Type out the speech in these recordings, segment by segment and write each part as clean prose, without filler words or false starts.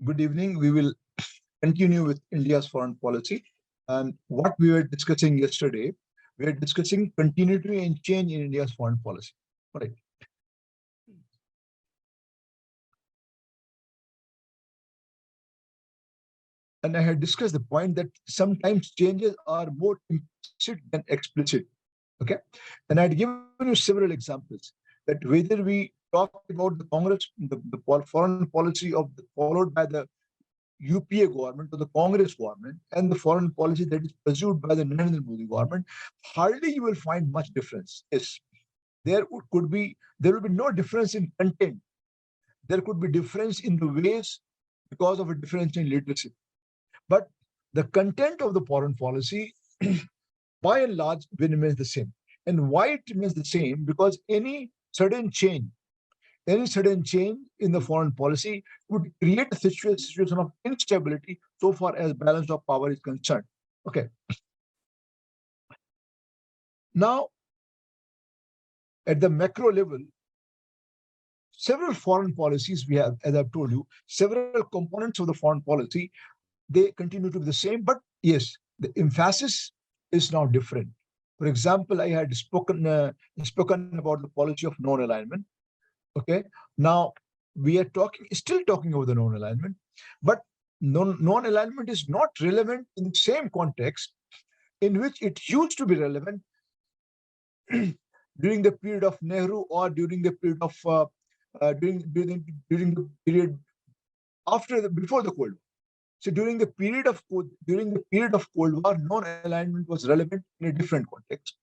Good evening. We will continue with India's foreign policy. And what we were discussing yesterday, we were discussing continuity and change in India's foreign policy. Right. And I had discussed the point that sometimes changes are more implicit than explicit. Okay. And I had given you several examples that whether we talk about the Congress, the foreign policy of followed by the UPA government or the Congress government and the foreign policy that is pursued by the Narendra Modi government, hardly you will find much difference. Yes, there will be no difference in content. There could be difference in the ways because of a difference in leadership. But the content of the foreign policy, by and large, remains the same. And why it remains the same? Because any sudden change in the foreign policy would create a situation of instability so far as balance of power is concerned. Okay. Now, at the macro level, several foreign policies we have, as I've told you, several components of the foreign policy, they continue to be the same, but yes, the emphasis is now different. For example, I had spoken about the policy of non-alignment. Okay. Now we are still talking about the non-alignment, but non-alignment is not relevant in the same context in which it used to be relevant during the period of Nehru or during the period of during the period before the Cold War. So during the period of Cold War, non-alignment was relevant in a different context.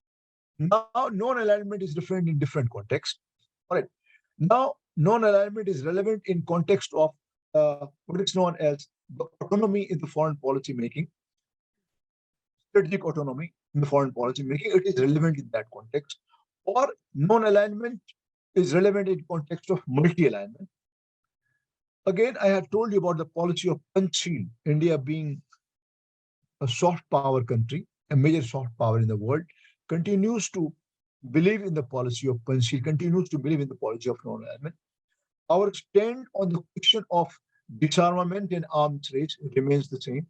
Now non-alignment is different in different context. All right. Now, non-alignment is relevant in context of what is known as the autonomy in the foreign policy making, strategic autonomy in the foreign policy making. It is relevant in that context. Or non-alignment is relevant in context of multi-alignment. Again, I had told you about the policy of Panchsheel, India being a soft power country, a major soft power in the world, continues to believe in the policy of Panchsheel, continues to believe in the policy of non-alignment. Our stand on the question of disarmament and arms race remains the same.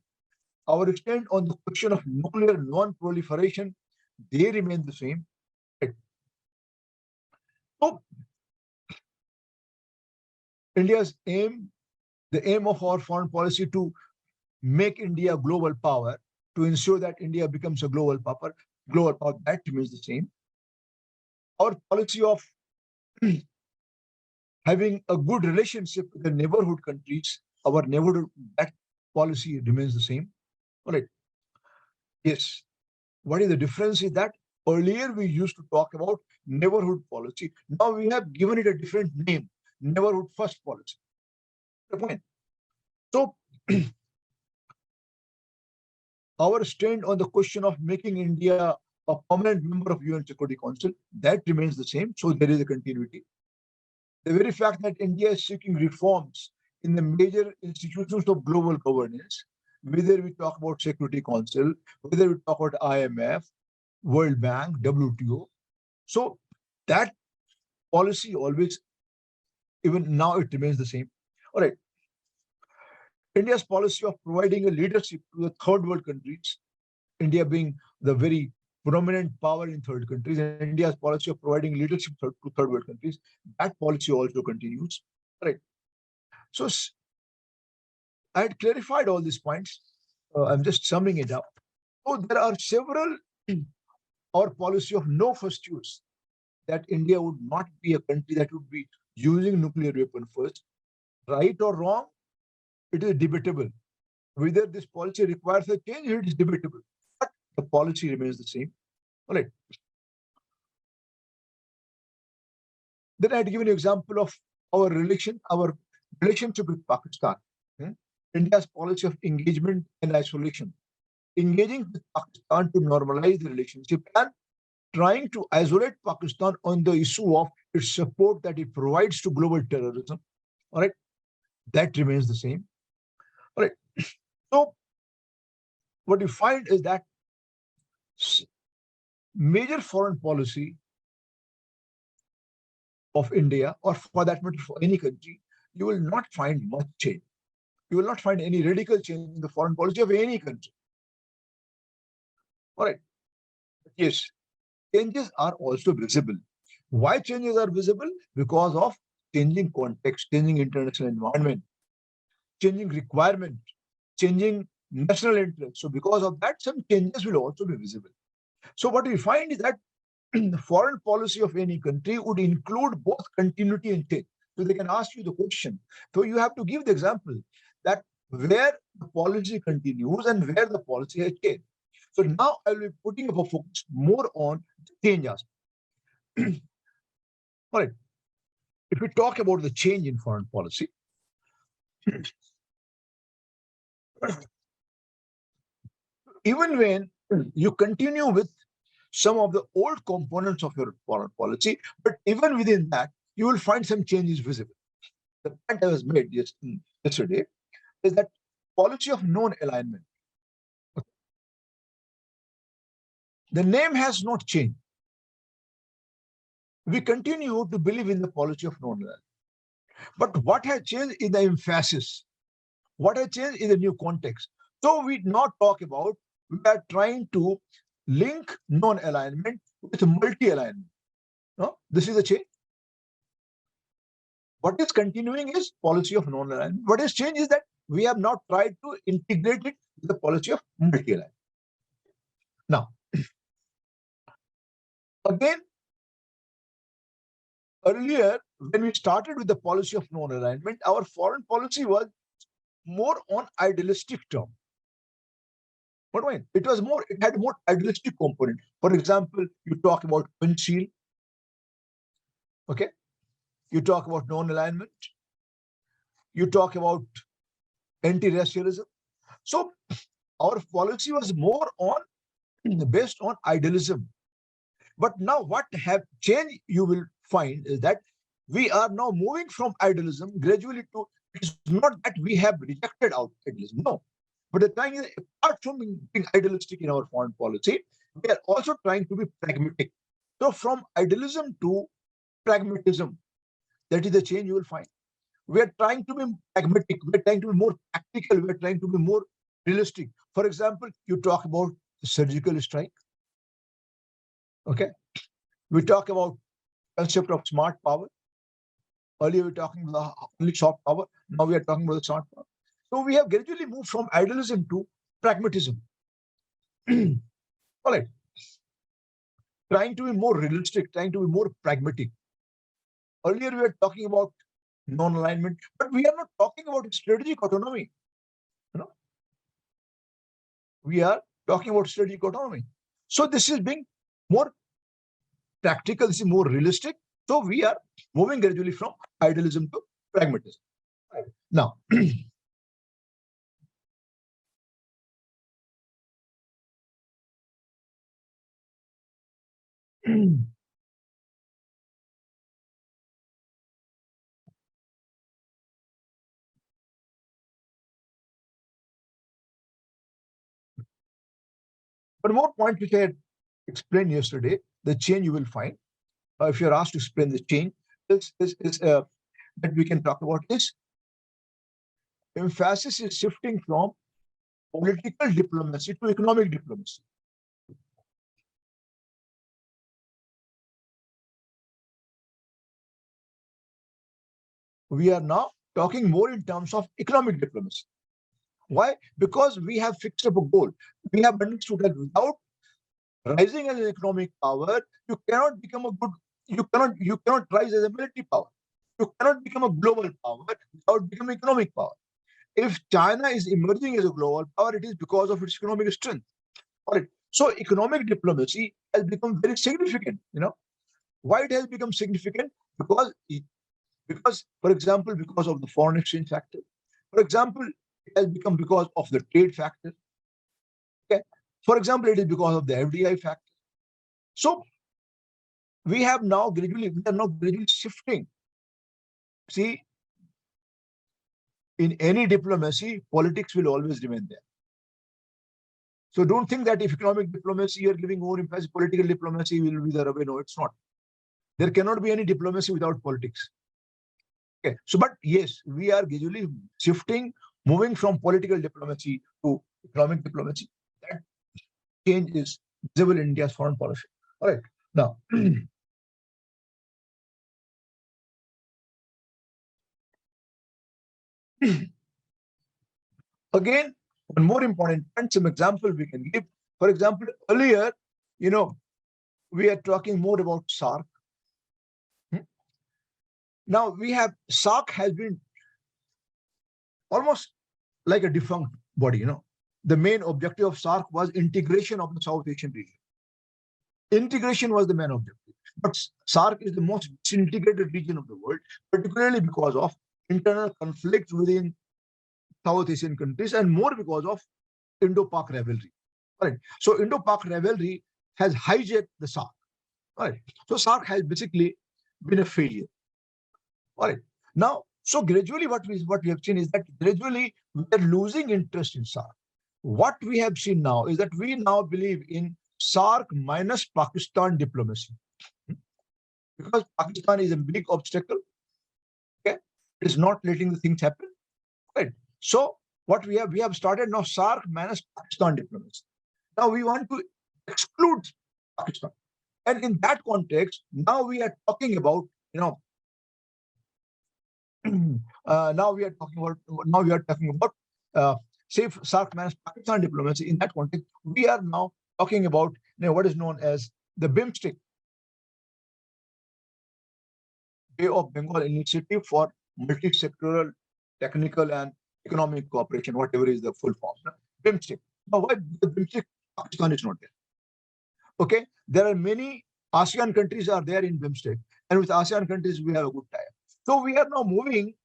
Our stand on the question of nuclear non-proliferation, they remain the same. So, India's aim, the aim of our foreign policy to make India a global power, to ensure that India becomes a global power, that remains the same. Our policy of having a good relationship with the neighborhood countries, our neighborhood, that policy remains the same. All right. Yes. What is the difference is that earlier we used to talk about neighborhood policy. Now we have given it a different name, neighborhood first policy. The point. So our stand on the question of making India a permanent member of UN Security Council, that remains the same. So there is a continuity. The very fact that India is seeking reforms in the major institutions of global governance, whether we talk about Security Council, whether we talk about IMF, World Bank, WTO. So that policy always, even now, it remains the same. All right. India's policy of providing a leadership to the third world countries, India being the very prominent power in third countries, and India's policy of providing leadership to third world countries, that policy also continues. Right. So I had clarified all these points. I'm just summing it up. So there are several our policy of no first use, that India would not be a country that would be using nuclear weapon first. Right or wrong, it is debatable. Whether this policy requires a change, it is debatable. But the policy remains the same. All right. Then I had given you an example of our relationship with Pakistan. India's policy of engagement and isolation. Engaging with Pakistan to normalize the relationship and trying to isolate Pakistan on the issue of its support that it provides to global terrorism. All right. That remains the same. All right. So what you find is that major foreign policy of India, or for that matter, for any country, you will not find much change. You will not find any radical change in the foreign policy of any country. All right. Yes, changes are also visible. Why changes are visible? Because of changing context, changing international environment, changing requirement, changing national interest. So because of that, some changes will also be visible. So what we find is that the foreign policy of any country would include both continuity and change. So they can ask you the question. So you have to give the example that where the policy continues and where the policy has changed. So now I will be putting up a focus more on the change aspect. All right. If we talk about the change in foreign policy, even when you continue with some of the old components of your foreign policy, but even within that, you will find some changes visible. The point I was made yesterday is that policy of non-alignment. The name has not changed. We continue to believe in the policy of non-alignment. But what has changed is the emphasis. What has changed is the new context. So we not talk about, we are trying to link non-alignment with multi-alignment. No? This is the change. What is continuing is policy of non-alignment. What has changed is that we have not tried to integrate it with the policy of multi-alignment. Now, again, earlier, when we started with the policy of non-alignment, our foreign policy was more on idealistic term. What do I mean? It had more idealistic component. For example, you talk about twin seal. Okay. You talk about non-alignment. You talk about anti-racialism. So our policy was more on based on idealism. But now what have changed, you will find is that we are now moving from idealism gradually to, it's not that we have rejected out idealism, no. But the thing is, apart from being idealistic in our foreign policy, we are also trying to be pragmatic. So from idealism to pragmatism, that is the change you will find. We are trying to be pragmatic, we are trying to be more practical, we are trying to be more realistic. For example, you talk about the surgical strike. Okay. We talk about concept of smart power. Earlier we were talking about only soft power. Now we are talking about the smart power. So we have gradually moved from idealism to pragmatism. All right. Trying to be more realistic, trying to be more pragmatic. Earlier we were talking about non-alignment, but we are not talking about strategic autonomy. You know, we are talking about strategic autonomy. So this is being more practical, this is more realistic. So we are moving gradually from idealism to pragmatism. Right. Now, one more point which I had explained yesterday, the change you will find, if you're asked to explain the change, that we can talk about is emphasis is shifting from political diplomacy to economic diplomacy. We are now talking more in terms of economic diplomacy. Why? Because we have fixed up a goal. We have understood that without rising as an economic power, you cannot become a good, you cannot rise as a military power. You cannot become a global power without becoming economic power. If China is emerging as a global power, it is because of its economic strength. All right. So economic diplomacy has become very significant. You know, why it has become significant? Because, for example, because of the foreign exchange factor. For example, it has become because of the trade factor. Okay. For example, it is because of the FDI factor. So we are now gradually shifting. See, in any diplomacy, politics will always remain there. So don't think that if economic diplomacy you are giving more emphasis, political diplomacy will be the way. No, it's not. There cannot be any diplomacy without politics. Okay. So, but yes, we are gradually shifting moving from political diplomacy to economic diplomacy. That change is visible in India's foreign policy. All right. Now, again, one more important point, some example we can give. For example, earlier, we are talking more about SARC. Now we have SARC has been almost like a defunct body. The main objective of SARC was integration of the South Asian region. Integration was the main objective. But SARC is the most disintegrated region of the world, particularly because of internal conflict within South Asian countries and more because of Indo-Pak rivalry. All right. So Indo-Pak rivalry has hijacked the SARC. All right. So SARC has basically been a failure. All right. Now, so gradually what we have seen is that gradually we are losing interest in SARC. What we have seen now is that we now believe in SARC minus Pakistan diplomacy. Because Pakistan is a big obstacle. Okay. It is not letting the things happen. Right. So what we have started now SARC minus Pakistan diplomacy. Now we want to exclude Pakistan. And in that context, now we are talking about, now we are talking about say SARC minus Pakistan diplomacy. In that context, we are now talking about what is known as the BIMSTEC, Bay of Bengal Initiative for Multi-Sectoral, Technical and Economic Cooperation, whatever is the full form. BIMSTEC. Now, why the BIMSTEC? Pakistan is not there. Okay, there are many ASEAN countries are there in BIMSTEC, and with ASEAN countries we have a good tie. So we are now moving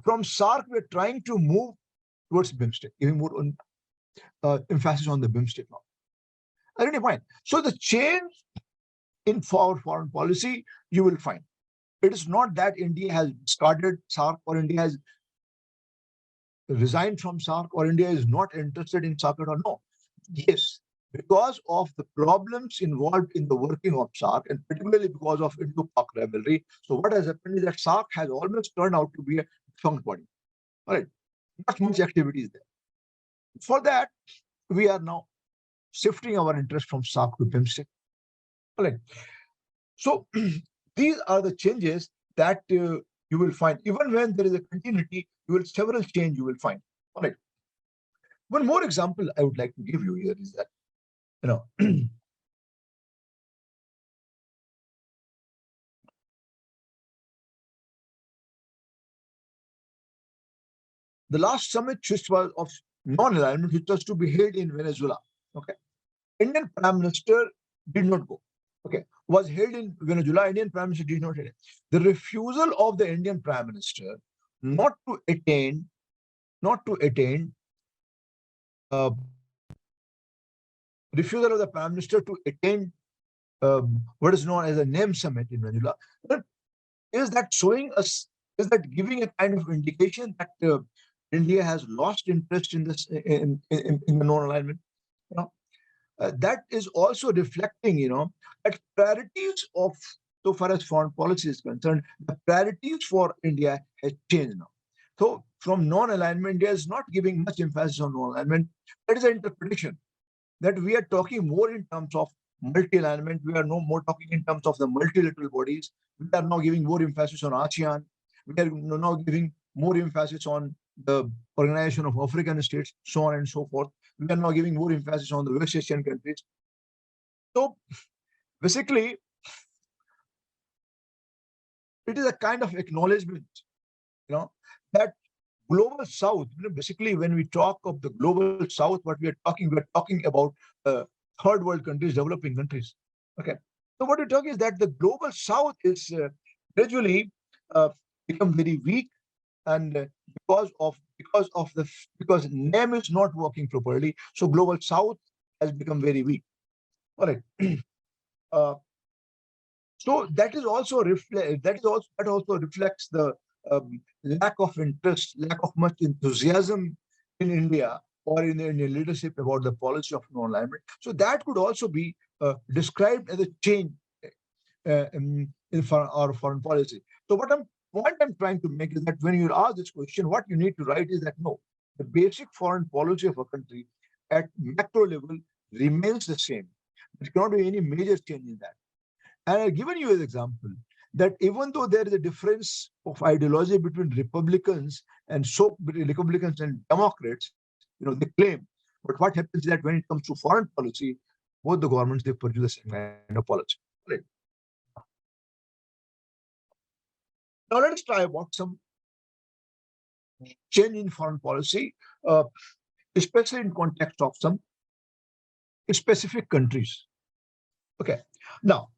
from SARC. We are trying to move towards BIMSTEC, giving more emphasis on the BIMSTEC now. At any point, so the change in our foreign policy, you will find it is not that India has discarded SARC or India has resigned from SARC or India is not interested in SARC or no. Yes, because of the problems involved in the working of SARC and particularly because of Indo-Pak rivalry. So what has happened is that SARC has almost turned out to be a defunct body. All right, not much activity is there. For that, we are now shifting our interest from SARC to BIMSTEC. All right. So these are the changes that you will find. Even when there is a continuity, several change you will find. All right. One more example I would like to give you here is that, the last summit which was of non-alignment, which was to be held in Venezuela. Okay. Indian Prime Minister did not go. Okay. Was held in Venezuela. Indian Prime Minister did not attend. The refusal of the Indian Prime Minister not to attend refusal of the Prime Minister to attend what is known as a name summit in Venezuela. Is that showing us, is that giving a kind of indication that India has lost interest in this in the non-alignment? That is also reflecting, that priorities of, so far as foreign policy is concerned, the priorities for India has changed now. So from non-alignment, India is not giving much emphasis on non-alignment. That is an interpretation that we are talking more in terms of multi-alignment. We are no more talking in terms of the multilateral bodies. We are now giving more emphasis on ASEAN. We are now giving more emphasis on the Organization of African States, so on and so forth. We are now giving more emphasis on the West Asian countries. So basically, it is a kind of acknowledgement, that global South, basically when we talk of the global South, what we're talking about third world countries, developing countries. Okay. So what we're talking is that the global South is gradually become very weak, and because NAM is not working properly, so global South has become very weak. All right. So that also reflects the lack of interest, lack of much enthusiasm in India or in the leadership about the policy of non-alignment. So that could also be described as a change in our foreign policy. So what I'm trying to make is that when you ask this question, what you need to write is that no, the basic foreign policy of a country at macro level remains the same. There cannot be any major change in that. And I've given you an example that even though there is a difference of ideology between Republicans and Republicans and Democrats, they claim. But what happens is that when it comes to foreign policy, both the governments they pursue the same kind of policy. Right. Now let us try about some change in foreign policy, especially in context of some specific countries. Okay. Now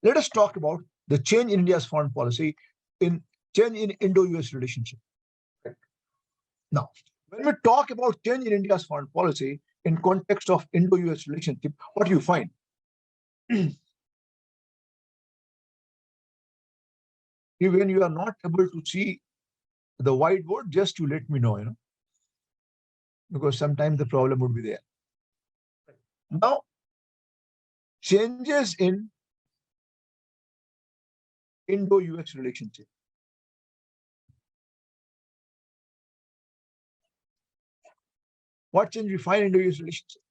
let us talk about the change in India's foreign policy in change in Indo-US relationship. Okay. Now, when we talk about change in India's foreign policy in context of Indo-US relationship, what do you find? When you are not able to see the whiteboard, just to let me know, because sometimes the problem would be there. Now, changes in Indo-US relationship. What change we find in Indo-US relationship?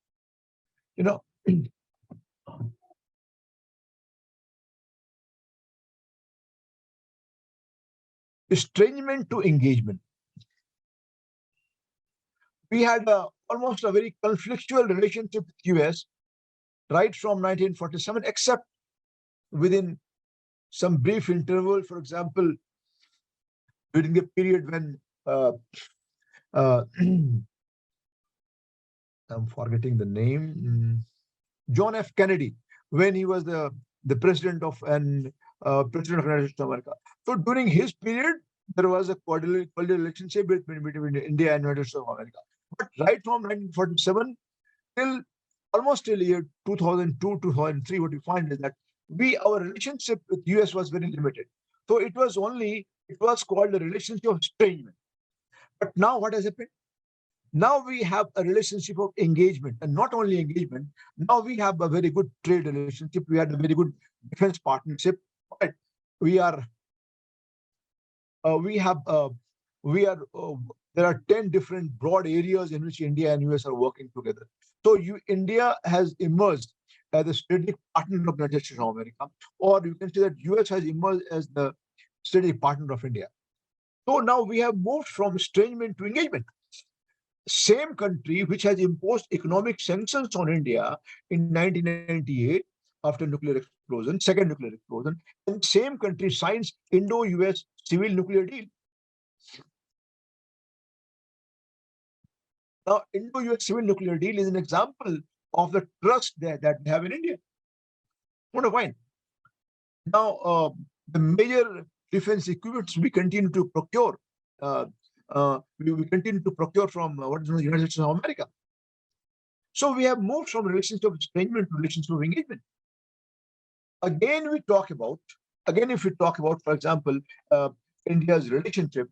Estrangement to engagement. We had almost a very conflictual relationship with US right from 1947, except within some brief interval. For example, during the period when I'm forgetting the name, John F. Kennedy, when he was the president of President of the United States of America. So during his period, there was a cordial relationship between India and United States of America. But right from 1947 till almost till year 2002, 2003, what we find is that our relationship with US was very limited. So it was called a relationship of estrangement. But now what has happened? Now we have a relationship of engagement, and not only engagement. Now we have a very good trade relationship. We had a very good defense partnership. Right? There are 10 different broad areas in which India and US are working together. So India has emerged as a strategic partner of the United States of America, or you can say that US has emerged as the strategic partner of India. So now we have moved from estrangement to engagement. Same country which has imposed economic sanctions on India in 1998 after second nuclear explosion, and same country signs Indo-US civil nuclear deal. Now, Indo-US civil nuclear deal is an example of the trust that we have in India. What a fine. Now, the major defense equipments we continue to procure. We continue to procure from the United States of America. So we have moved from relationship of estrangement to relationship of engagement. Again, if we talk about, for example, India's relationship.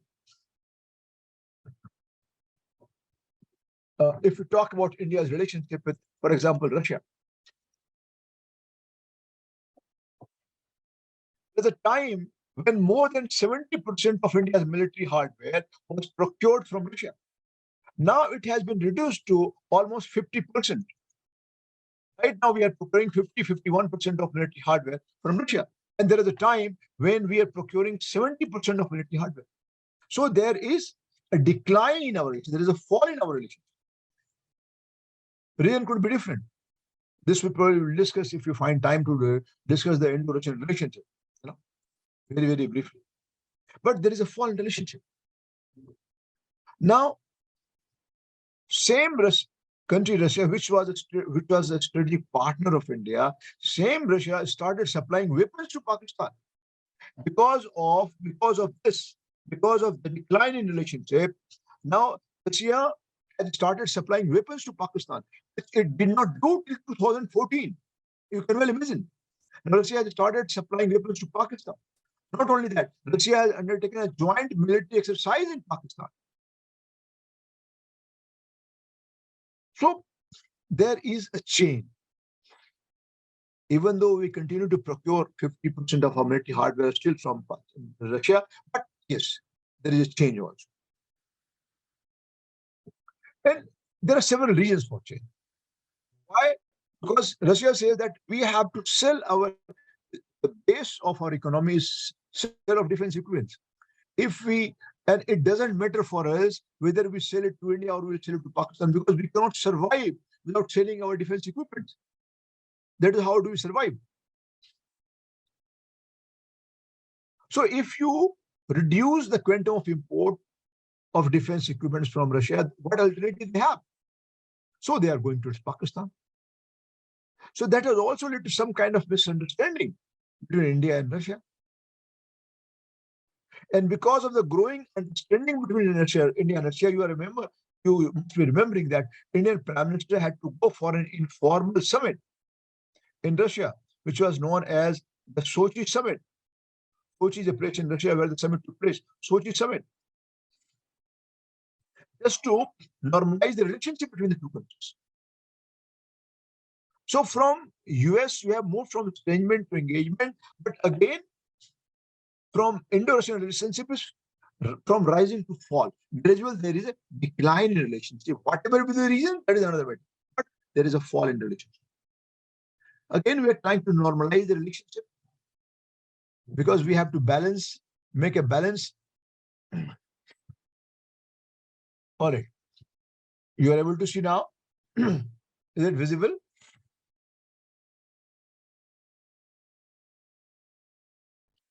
If we talk about India's relationship with, for example, Russia. There's a time when more than 70% of India's military hardware was procured from Russia. Now it has been reduced to almost 50%. Right now we are procuring 51% of military hardware from Russia. And there is a time when we are procuring 70% of military hardware. So there is a decline in our relations. There is a fall in our relations. Reason could be different. This we probably will discuss if you find time to discuss the Indo-Russian relationship, very, very briefly. But there is a fall in relationship. Now, same country, Russia, which was a strategic partner of India, same Russia started supplying weapons to Pakistan. Because of the decline in relationship, now Russia had started supplying weapons to Pakistan. It did not do till 2014. You can well imagine. Russia has started supplying weapons to Pakistan. Not only that, Russia has undertaken a joint military exercise in Pakistan. So there is a change. Even though we continue to procure 50% of our military hardware still from Russia, but yes, there is a change also. And there are several reasons for change. Why? Because Russia says that we have to sell the base of our economy is sale of defense equipment. If we, and it doesn't matter for us whether we sell it to India or we sell it to Pakistan, because we cannot survive without selling our defense equipment. That is how do we survive. So if you reduce the quantum of import of defense equipment from Russia, what alternative they have? So they are going towards Pakistan. So that has also led to some kind of misunderstanding between India and Russia. And because of the growing understanding between India and Russia, you must be remembering that Indian Prime Minister had to go for an informal summit in Russia, which was known as the Sochi Summit. Sochi is a place in Russia where the summit took place. Sochi Summit. Just to normalize the relationship between the two countries. So from US, we have moved from estrangement to engagement, but again, from Indo-Russian relationship is from rising to fall. Gradually, there is a decline in relationship. Whatever be the reason, that is another matter. But there is a fall in relationship. Again, we are trying to normalize the relationship because we have to balance, make a balance. All right. You are able to see now? Is it visible?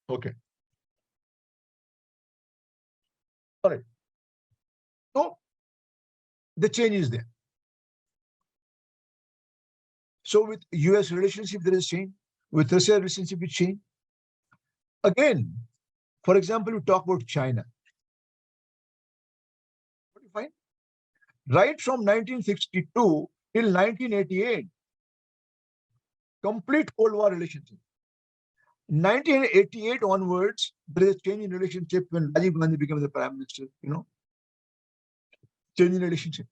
Okay. All right. So the change is there. So with US relationship, there is change. With Russia relationship, it change. Again, for example, we talk about China. What do you find? Right from 1962 till 1988, complete Cold War relationship. 1988 onwards, there is a change in relationship when Rajiv Gandhi became the prime minister, change in relationship.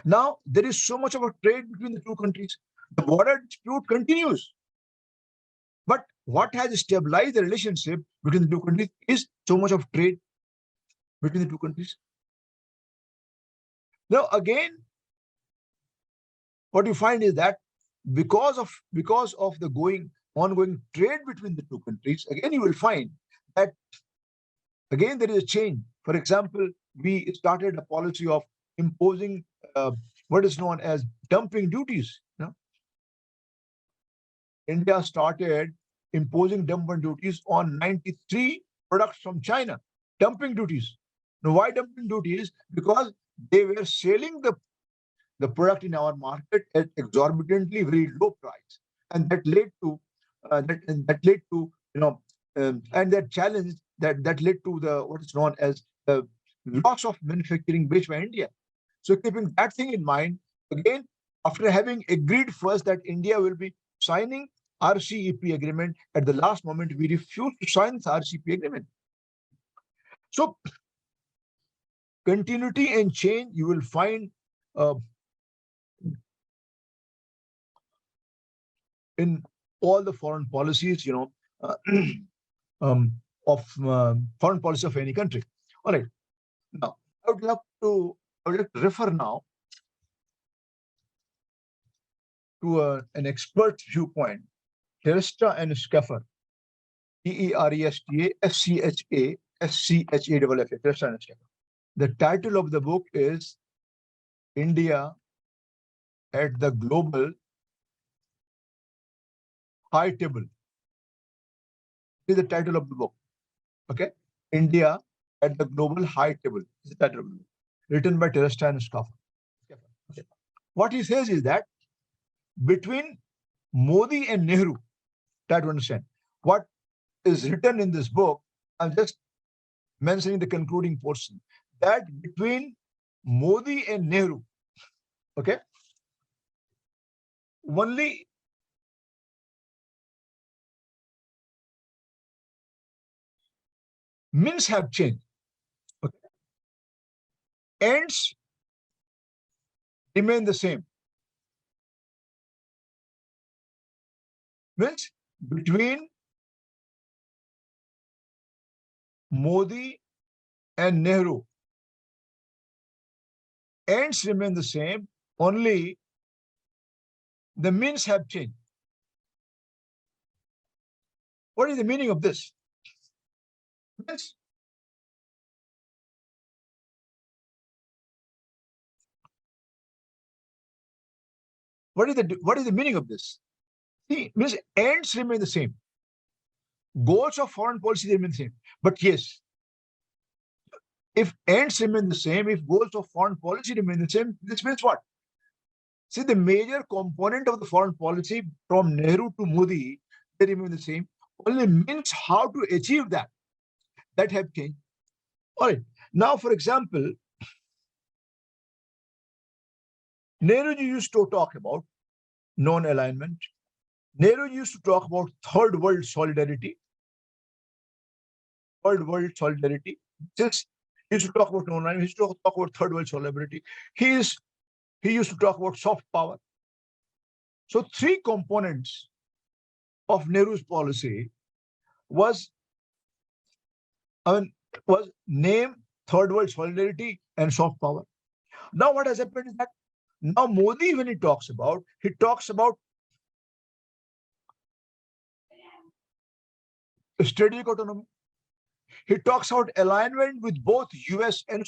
Now, there is so much of a trade between the two countries. The border dispute continues. But what has stabilized the relationship between the two countries is so much of trade between the two countries. Now, again, what you find is that because of the ongoing trade between the two countries, again, you will find that again there is a change. For example, we started a policy of imposing what is known as dumping duties. India started imposing dumping duties on 93 products from China. Dumping duties. Now, why dumping duties? Because they were selling the product in our market at exorbitantly very low price, and that led to and that challenge that led to the what is known as the loss of manufacturing base by India. So keeping that thing in mind, again, after having agreed first that India will be signing RCEP agreement, at the last moment we refused to sign the RCEP agreement. So continuity and change you will find in all the foreign policies, of foreign policy of any country. All right. Now, I would like to refer now to an expert viewpoint, Teresta and Schaffer, Teresta-Schaffer. Teresta and Schaffer. The title of the book is India at the Global High Table. This is the title of the book. Okay, India at the Global High Table is the title of the book, written by Teresta and Schaffer. Okay. What he says is that between Modi and Nehru, try to understand what is written in this book. I'm just mentioning the concluding portion, that between Modi and Nehru, okay, only means have changed. Okay. Ends remain the same. Means between Modi and Nehru, ends remain the same, only the means have changed. What is the meaning of this? Yes. What is the meaning of this? See, means ends remain the same. Goals of foreign policy remain the same. But yes, if ends remain the same, if goals of foreign policy remain the same, this means what? See, the major component of the foreign policy from Nehru to Modi, they remain the same. Only means how to achieve that have changed. All right. Now, for example, Nehru used to talk about non-alignment. Nehru used to talk about third world solidarity. Third world solidarity. Just he used to talk about non-alignment. He used to talk about third world solidarity. He used to talk about soft power. So three components of Nehru's policy was name, third world solidarity, and soft power. Now what has happened is that now Modi, when he talks about strategic autonomy. He talks about alignment with both US and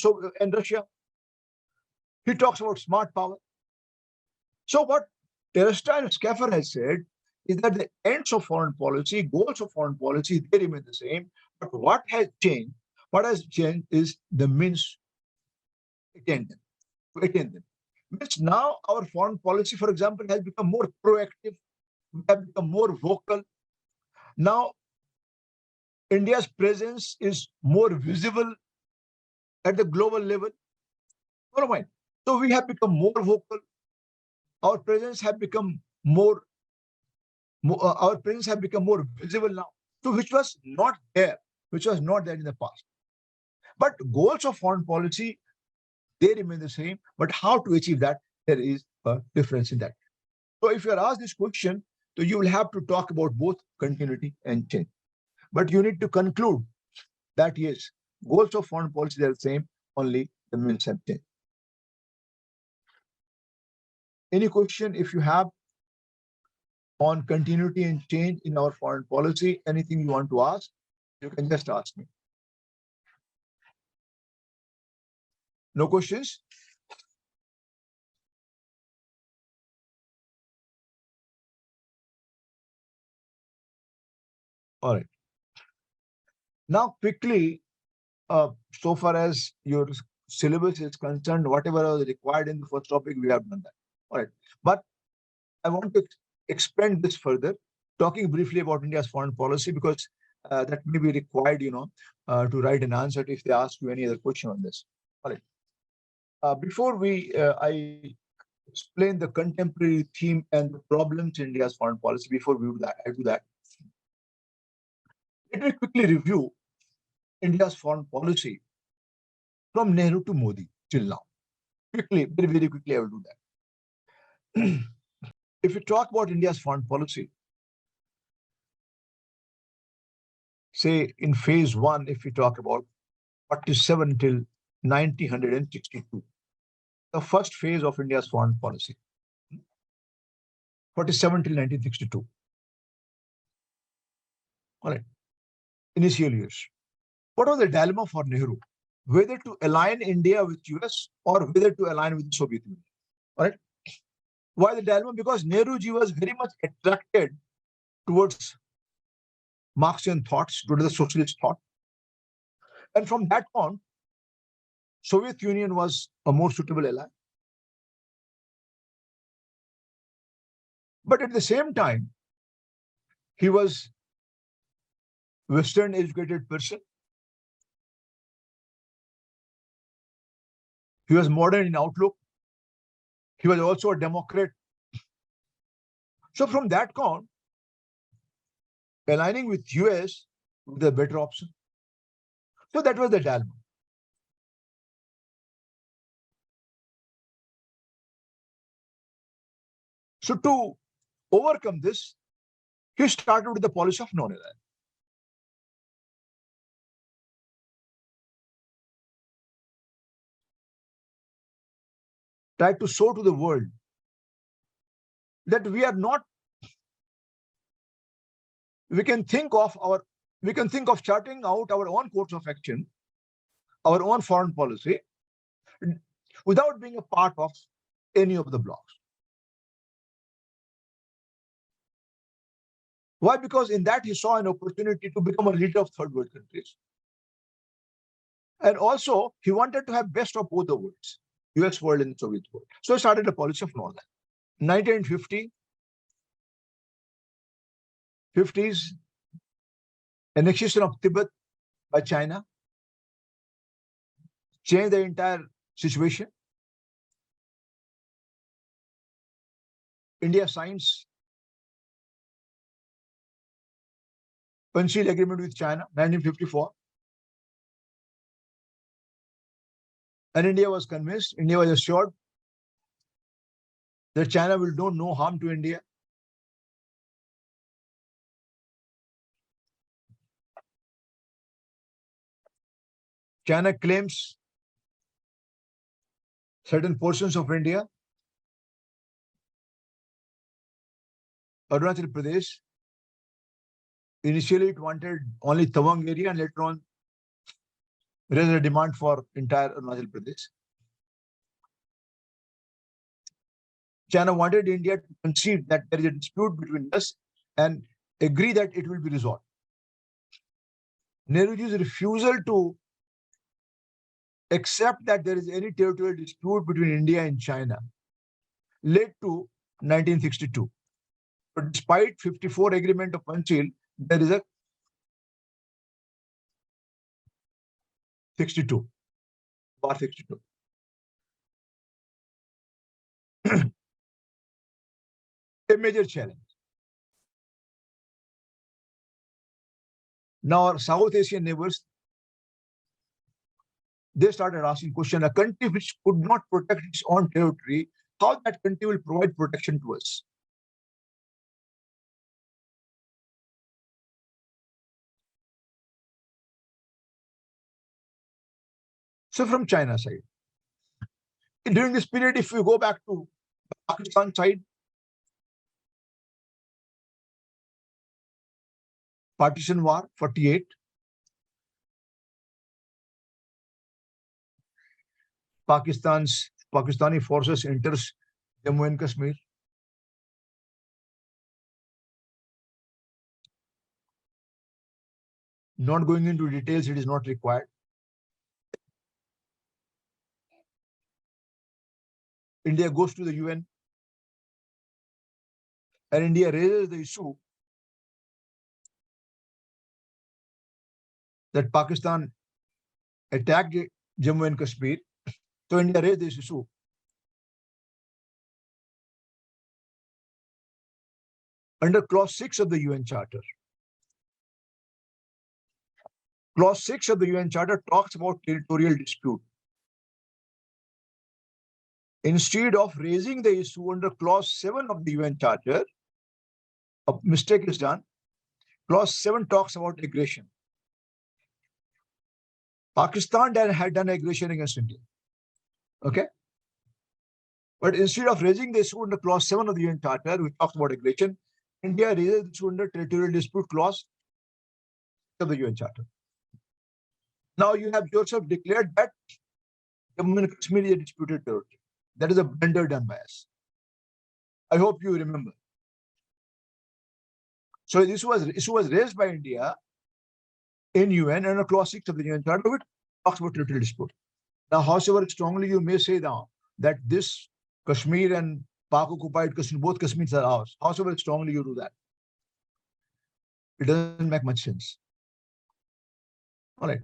Russia. He talks about smart power. So what Teresta and Scaffer has said is that the ends of foreign policy, goals of foreign policy, they remain the same. But what has changed? What has changed is the means to attain them. Means now our foreign policy, for example, has become more proactive, we have become more vocal. Now India's presence is more visible at the global level. Follow mind. So we have become more vocal. Our presence have become more visible now. So which was not there in the past. But goals of foreign policy, they remain the same. But how to achieve that, there is a difference in that. So if you are asked this question, so you will have to talk about both continuity and change. But you need to conclude that yes, goals of foreign policy are the same, only the means have changed. Any question if you have on continuity and change in our foreign policy, anything you want to ask, you can just ask me. No questions? All right. Now, quickly, so far as your syllabus is concerned, whatever was required in the first topic, we have done that. All right. But I want to expand this further, talking briefly about India's foreign policy, because that may be required, to write an answer if they ask you any other question on this. All right. Before I explain the contemporary theme and the problems in India's foreign policy, before we do that, let me quickly review India's foreign policy from Nehru to Modi till now. Quickly, very, very quickly, I will do that. If we talk about India's foreign policy, say in phase one, if we talk about 47 till 1962, the first phase of India's foreign policy, 47 till 1962. All right, initial years. What was the dilemma for Nehru? Whether to align India with US or whether to align with the Soviet Union. All right. Why the dilemma? Because Nehruji was very much attracted towards Marxian thoughts, towards the socialist thought. And from that on, Soviet Union was a more suitable ally. But at the same time, he was Western educated person. He was modern in outlook. He was also a Democrat. So from that on, aligning with US was the better option. So that was the dilemma. So to overcome this, he started with the policy of non-alignment. tried to show to the world that we are not, we can think of charting out our own course of action, our own foreign policy, without being a part of any of the blocs. Why? Because in that he saw an opportunity to become a leader of third world countries. And also he wanted to have best of both the worlds, US world and Soviet world. So he started a policy of non-that. 1950s, annexation of Tibet by China changed the entire situation. India signs Pencil Agreement with China, 1954. And India was convinced, India was assured that China will do no harm to India. China claims certain portions of India, Arunachal Pradesh. Initially, it wanted only Tawang area, and later on, there is a demand for entire Arunachal Pradesh. China wanted India to concede that there is a dispute between us and agree that it will be resolved. Nehruji's refusal to accept that there is any territorial dispute between India and China led to 1962. But despite 54 agreement of Panchil, there is a 62, bar 62. A major challenge. Now our South Asian neighbors, they started asking question, a country which could not protect its own territory, how that country will provide protection to us? So from China side, during this period, if we go back to the Pakistan side, partition war, 48. Pakistani forces enters Jammu and Kashmir. Not going into details, it is not required. India goes to the UN, and India raises the issue that Pakistan attacked Jammu and Kashmir. So India raised this issue. Under clause 6 of the UN Charter. Clause 6 of the UN Charter talks about territorial dispute. Instead of raising the issue under clause 7 of the UN Charter, a mistake is done. Clause 7 talks about aggression. Pakistan had done aggression against India. Okay? But instead of raising the issue under clause 7 of the UN Charter, which talks about aggression, India raises the issue under territorial dispute clause of the UN Charter. Now you have yourself declared that Jammu and Kashmir is a disputed territory. That is a blunder done by us. I hope you remember. So this issue was raised by India in UN under clause 6 of the UN Charter, which talks about territorial dispute. Now, however strongly you may say now that this Kashmir and Pak-occupied Kashmir, both Kashmirs are ours, however strongly you do that, it doesn't make much sense. All right.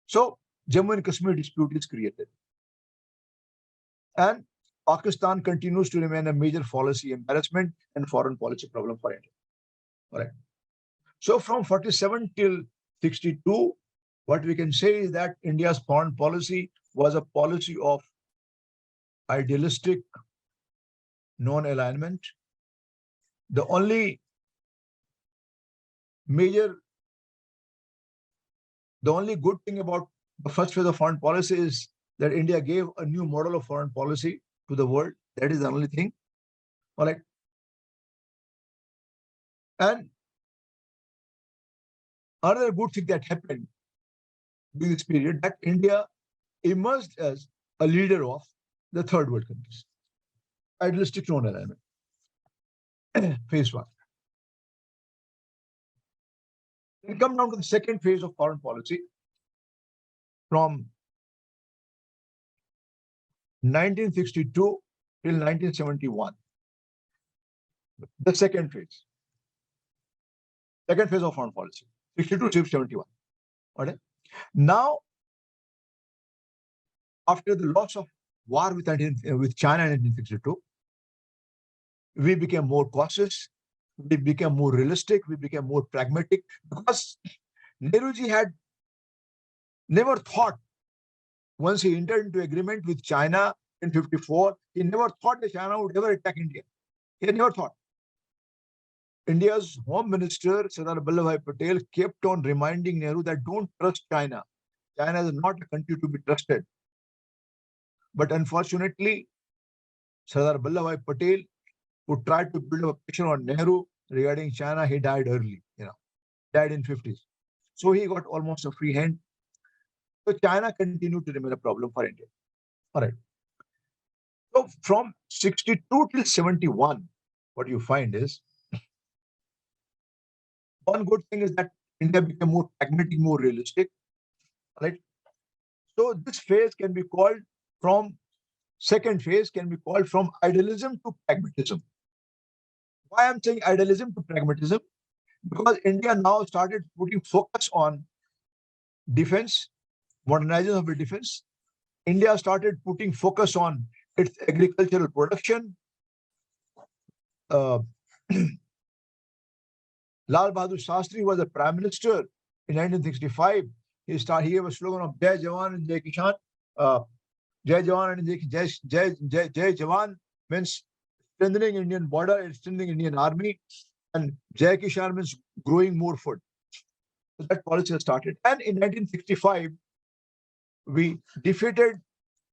So Jammu and Kashmir dispute is created. And Pakistan continues to remain a major policy embarrassment and foreign policy problem for India. All right. So from 47 till 62, what we can say is that India's foreign policy was a policy of idealistic non-alignment. The only good thing about the first phase of foreign policy is that India gave a new model of foreign policy to the world. That is the only thing. All right. And another good thing that happened during this period, that India emerged as a leader of the third world countries. Idealistic non-alignment. Phase one. Then come down to the second phase of foreign policy from 1962 till 1971. The second phase of foreign policy, 62 to 71. Okay. Now, after the loss of war with China in 1962, we became more cautious, we became more realistic, we became more pragmatic, because Nehruji had never thought, once he entered into agreement with China in 54, he never thought that China would ever attack India. He had never thought. India's Home Minister, Sardar Vallabhbhai Patel, kept on reminding Nehru that don't trust China. China is not a country to be trusted. But unfortunately, Sardar Vallabhbhai Patel, who tried to build up pressure on Nehru regarding China, he died early, died in 50s. So he got almost a free hand. So China continued to remain a problem for India. All right. So from 62 till 71, what you find is, one good thing is that India became more pragmatic, more realistic. Right? So this phase can be called second phase can be called from idealism to pragmatism. Why I'm saying idealism to pragmatism? Because India now started putting focus on defense, modernization of the defense. India started putting focus on its agricultural production. Lal Bahadur Shastri was the Prime Minister in 1965. He gave a slogan of Jai Jawan and Jai Kishan. Jai Jawan and Jai Jawan means strengthening Indian border and strengthening Indian army. And Jai Kishan means growing more food. So that policy has started. And in 1965, we defeated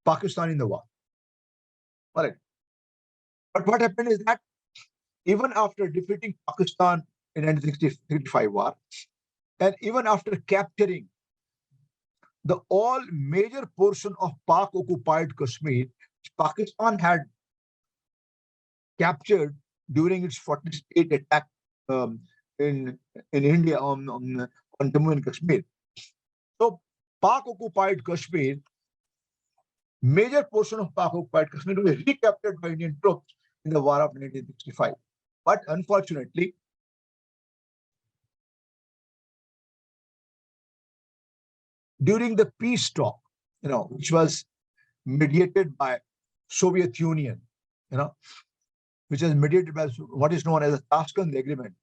Pakistan in the war. All right. But what happened is that even after defeating Pakistan in 1965 war, and even after capturing the all major portion of Pak-occupied Kashmir, Pakistan had captured during its 48 attack in India on Jammu and Kashmir. So Pak-occupied Kashmir, major portion of Pak-occupied Kashmir was recaptured by Indian troops in the war of 1965. But unfortunately, during the peace talk, which was mediated by Soviet Union, which is mediated by what is known as the Tashkent Agreement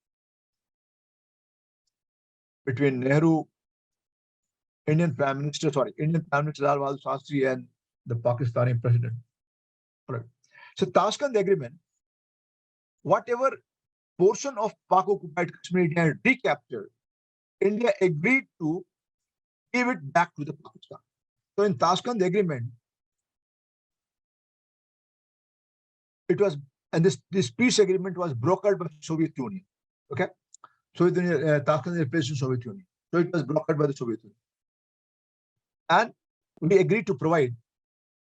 between Indian Prime Minister Lal Bahadur Shastri and the Pakistani president. All right. So Tashkent Agreement, whatever portion of Pak-occupied Kashmir India had recaptured, India agreed to give it back to the Pakistan. So in Tashkent Agreement, it was, and this peace agreement was brokered by Soviet Union. Okay, Soviet Union, Tashkent replaced the Soviet Union, so it was brokered by the Soviet Union, and we agreed to provide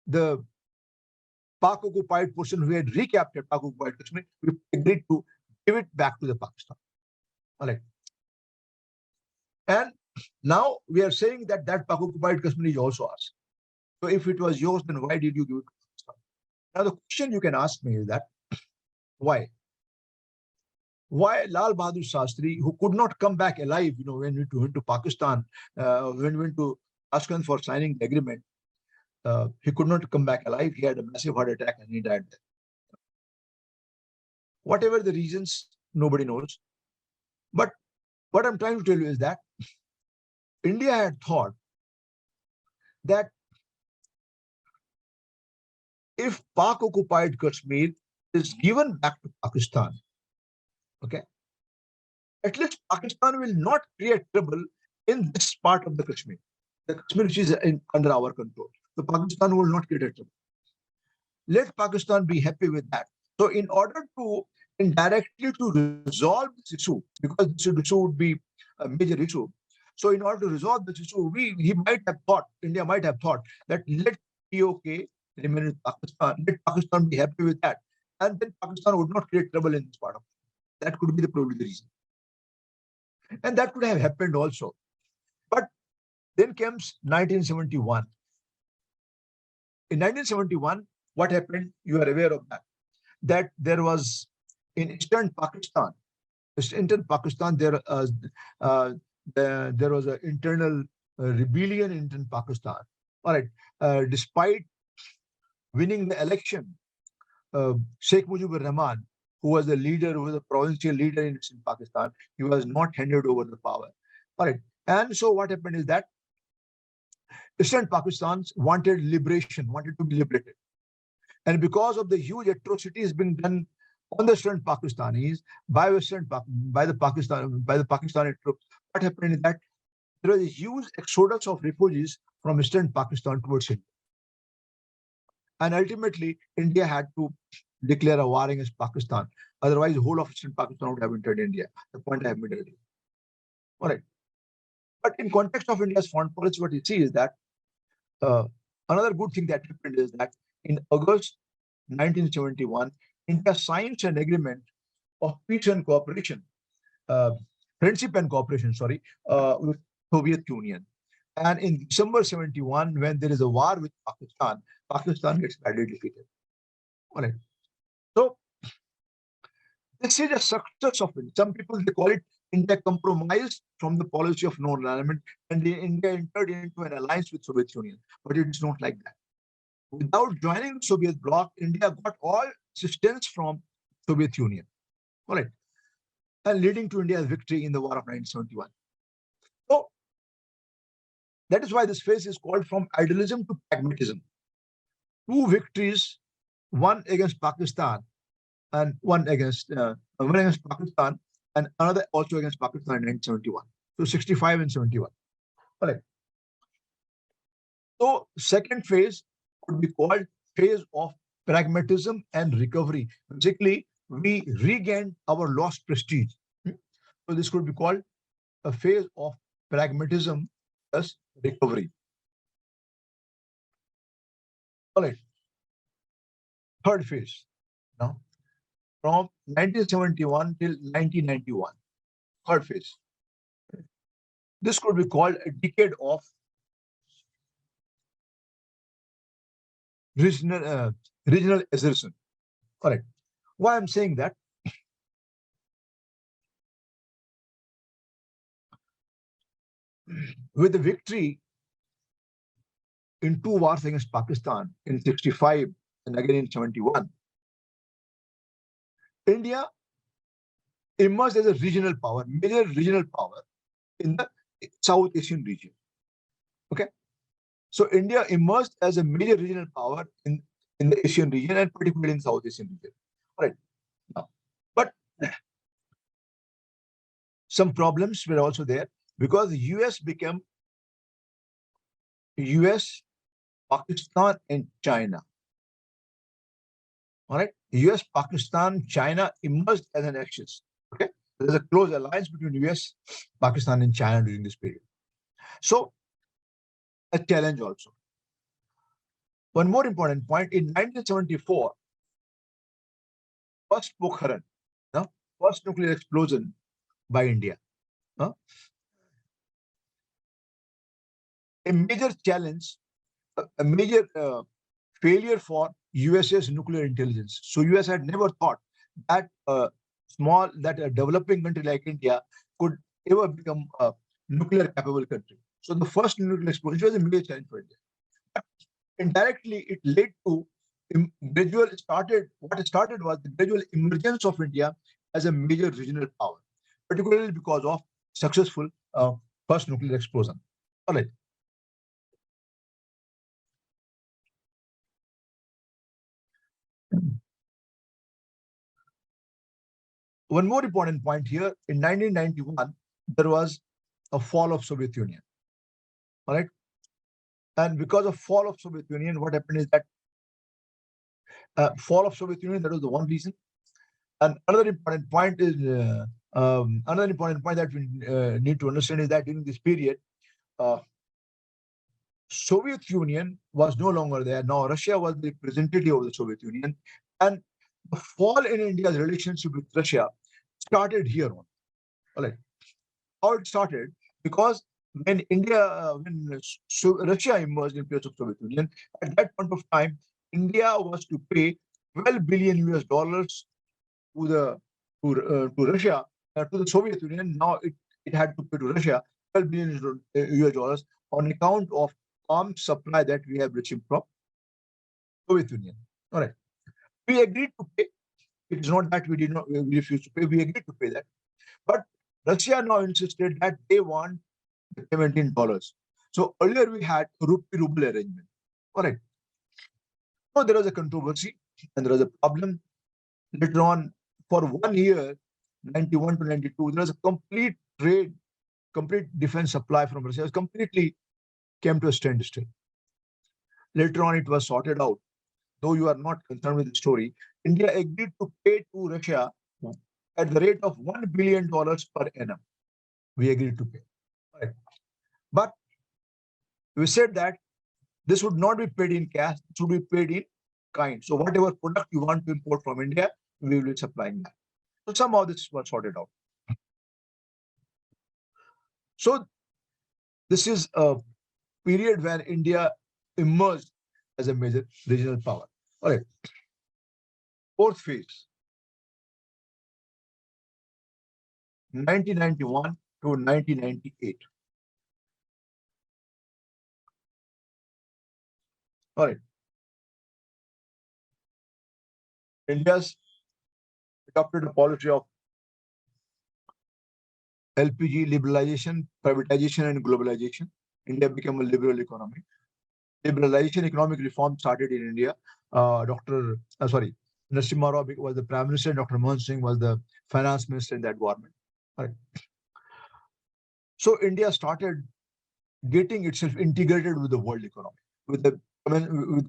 the Pak-occupied portion who had recaptured Pak-occupied Kashmir. We agreed to give it back to the Pakistan. All right, and now we are saying that Pak-occupied Kashmir is also ours. So if it was yours, then why did you give it to Pakistan? Now the question you can ask me is that, why? Why Lal Bahadur Shastri, who could not come back alive, when we went to Pakistan, when we went to Tashkent for signing the agreement, he could not come back alive. He had a massive heart attack and he died there. Whatever the reasons, nobody knows. But what I'm trying to tell you is that India had thought that if Pak-occupied Kashmir is given back to Pakistan, okay, at least Pakistan will not create trouble in this part of the Kashmir which is under our control. So Pakistan will not create trouble. Let Pakistan be happy with that. So in order to indirectly to resolve this issue, because this issue would be a major issue. So in order to resolve this issue, India might have thought that let POK remain with Pakistan, let Pakistan be happy with that. And then Pakistan would not create trouble in this part of it. That could be probably the reason. And that could have happened also. But then comes 1971. In 1971, what happened? You are aware of that. That there was in Eastern Pakistan, uh, there was an internal rebellion in Pakistan. All right. Despite winning the election, Sheikh Mujibur Rahman, who was the provincial leader in Pakistan, he was not handed over the power. All right. And so what happened is that Eastern Pakistan wanted liberation, wanted to be liberated. And because of the huge atrocities being done on the Eastern Pakistanis by the Pakistani troops, what happened is that there was a huge exodus of refugees from Eastern Pakistan towards India. And ultimately, India had to declare a war against Pakistan. Otherwise, the whole of Eastern Pakistan would have entered India. The point I have made earlier. All right. But in context of India's foreign policy, what you see is that another good thing that happened is that in August 1971, India signed an agreement of peace and cooperation, friendship and cooperation, with Soviet Union. And in December 71, when there is a war with Pakistan, Pakistan gets badly defeated. All right. So this is a success of it. Some people, they call it India compromised from the policy of non-alignment, and India entered into an alliance with Soviet Union. But it is not like that. Without joining the Soviet bloc, India got all assistance from Soviet Union. All right. And leading to India's victory in the war of 1971. So that is why this phase is called from idealism to pragmatism. Two victories, one against Pakistan and one against Pakistan, and another also against Pakistan in 1971. So 65 and 71. All right. So second phase could be called phase of pragmatism and recovery. Basically, we regained our lost prestige. So this could be called a phase of pragmatism plus recovery. All right. Third phase. Now, from 1971 till 1991. Third phase. This could be called a decade of regional assertion. Correct. Why I'm saying that? With the victory in two wars against Pakistan in 65 and again in 71, India emerged as a regional power, major regional power in the South Asian region. Okay. So India emerged as a major regional power in the Asian region and particularly in South Asian region. All right. Now, but some problems were also there because the US became US, Pakistan, and China. All right. US, Pakistan, China emerged as an axis. Okay. There's a close alliance between US, Pakistan, and China during this period. So, a challenge also. One more important point in 1974, first Pokhran, first nuclear explosion by India. A major challenge, a major failure for US's nuclear intelligence. So US had never thought that a developing country like India could ever become a nuclear capable country. So the first nuclear explosion was a major challenge for India. But indirectly, it led to what started was the gradual emergence of India as a major regional power, particularly because of successful first nuclear explosion. All right. One more important point here, in 1991, there was a fall of Soviet Union. All right. And because of fall of Soviet Union, what happened is that Fall of Soviet Union, that was the one reason. And another important point that we need to understand is that during this period, uh, Soviet Union was no longer there. Now Russia was the representative of the Soviet Union, and the fall in India's relationship with Russia started here on. All right, how it started, because when Russia emerged in place of Soviet Union, at that point of time, India was to pay 12 billion US dollars to the to Russia, to the Soviet Union. Now it had to pay to Russia 12 billion US dollars on account of arms supply that we have received from Soviet Union. All right, we agreed to pay. It is not that we refused to pay. We agreed to pay that, but Russia now insisted that they want the payment in dollars. So earlier we had a rupee ruble arrangement. All right. So there was a controversy and there was a problem. Later on, for 1 year, 91 to 92, there was a complete trade, complete defense supply from Russia. It was completely came to a standstill. Later on, it was sorted out. Though you are not concerned with the story, India agreed to pay to Russia at the rate of $1 billion per annum. We agreed to pay. Right. But we said that this would not be paid in cash, it should be paid in kind. So whatever product you want to import from India, we will be supplying that. So somehow this was sorted out. So this is a period when India emerged as a major regional power. All right. Fourth phase, 1991 to 1998. All right. India's adopted a policy of LPG liberalization, privatization, and globalization. India became a liberal economy. Liberalization, economic reform started in India. Narasimha Rao was the prime minister, and Dr. Manmohan Singh was the finance minister in that government. Right. So India started getting itself integrated with the world economy, with the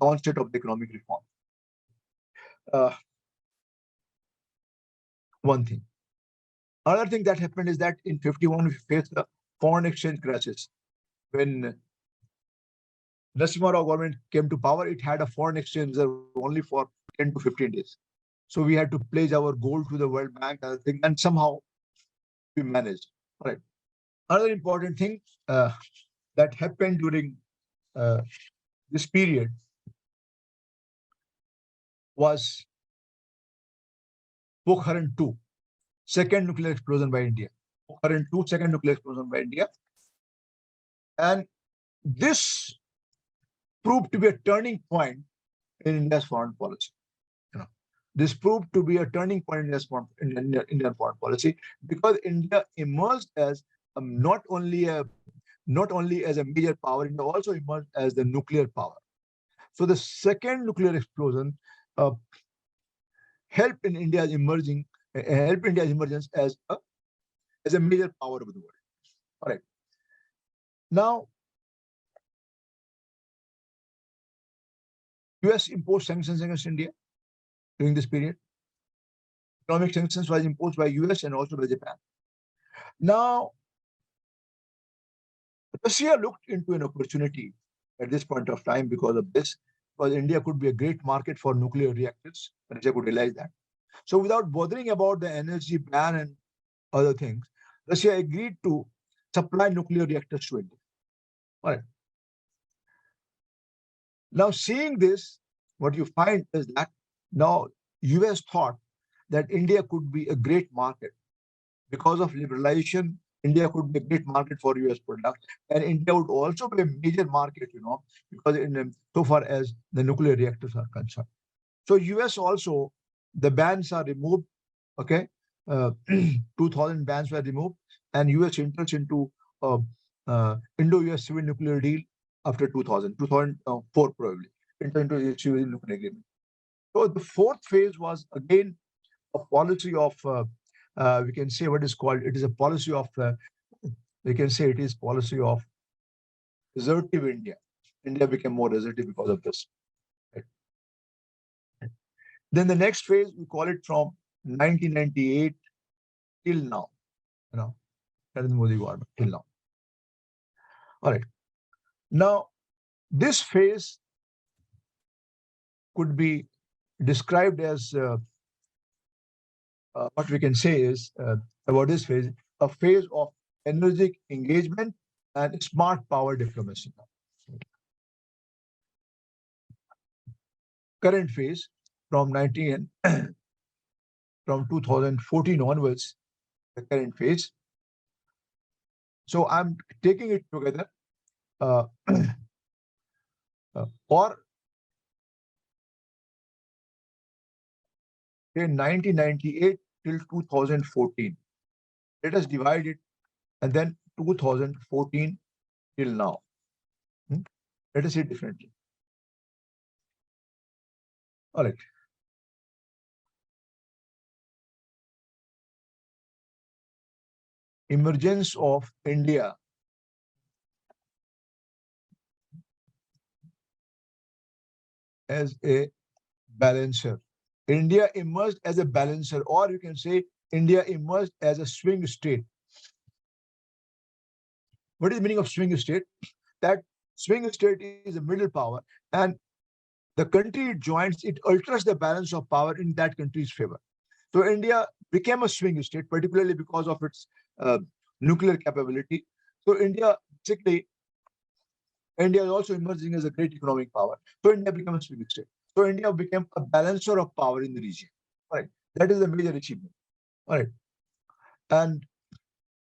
onset of the economic reform. One thing. Another thing that happened is that in 51 we faced the foreign exchange crisis. When Narasimha Rao government came to power, it had a foreign exchange reserve only for 10 to 15 days. So we had to pledge our gold to the World Bank and somehow we managed. All right. Another important thing that happened during this period was Pokhran 2, second nuclear explosion by India. Pokhran 2, second nuclear explosion by India. And this proved to be a turning point in India's foreign policy. This proved to be a turning point in Indian foreign policy, because India emerged as not only as a major power, India also emerged as the nuclear power. So the second nuclear explosion helped India's emergence as a major power of the world. All right. Now, US imposed sanctions against India during this period. Economic sanctions was imposed by US and also by Japan. Now, Russia looked into an opportunity at this point of time because of this, because India could be a great market for nuclear reactors. Russia could realize that. So without bothering about the energy ban and other things, Russia agreed to supply nuclear reactors to India. All right. Now, seeing this, what you find is that now US thought that India could be a great market. Because of liberalization, India could be a great market for US products, and India would also be a major market, because so far as the nuclear reactors are concerned. So US also, the bans are removed. Okay, 2000 bans were removed, and US enters into Indo-US civil nuclear deal after 2004 probably, enter into a civil nuclear agreement. So the fourth phase was again a policy of we can say what is called, it is a policy of we can say it is policy of assertive India. India became more assertive because of this. Right. Then the next phase, we call it from 1998 till now, Narendra Modi government till now. All right. Now, this phase could be described as what we can say is about this phase, a phase of energetic engagement and smart power diplomacy. Current phase from 2014 onwards, the current phase. So I'm taking it together or in 1998 till 2014. Let us divide it, and then 2014 till now. Let us see it differently. All right. Emergence of India as a balancer. India emerged as a balancer, or you can say India emerged as a swing state. What is the meaning of swing state? That swing state is a middle power, and the country it joins, it alters the balance of power in that country's favor. So India became a swing state, particularly because of its nuclear capability. So India is also emerging as a great economic power. So India became a swing state. So India became a balancer of power in the region. All right. That is a major achievement. All right. And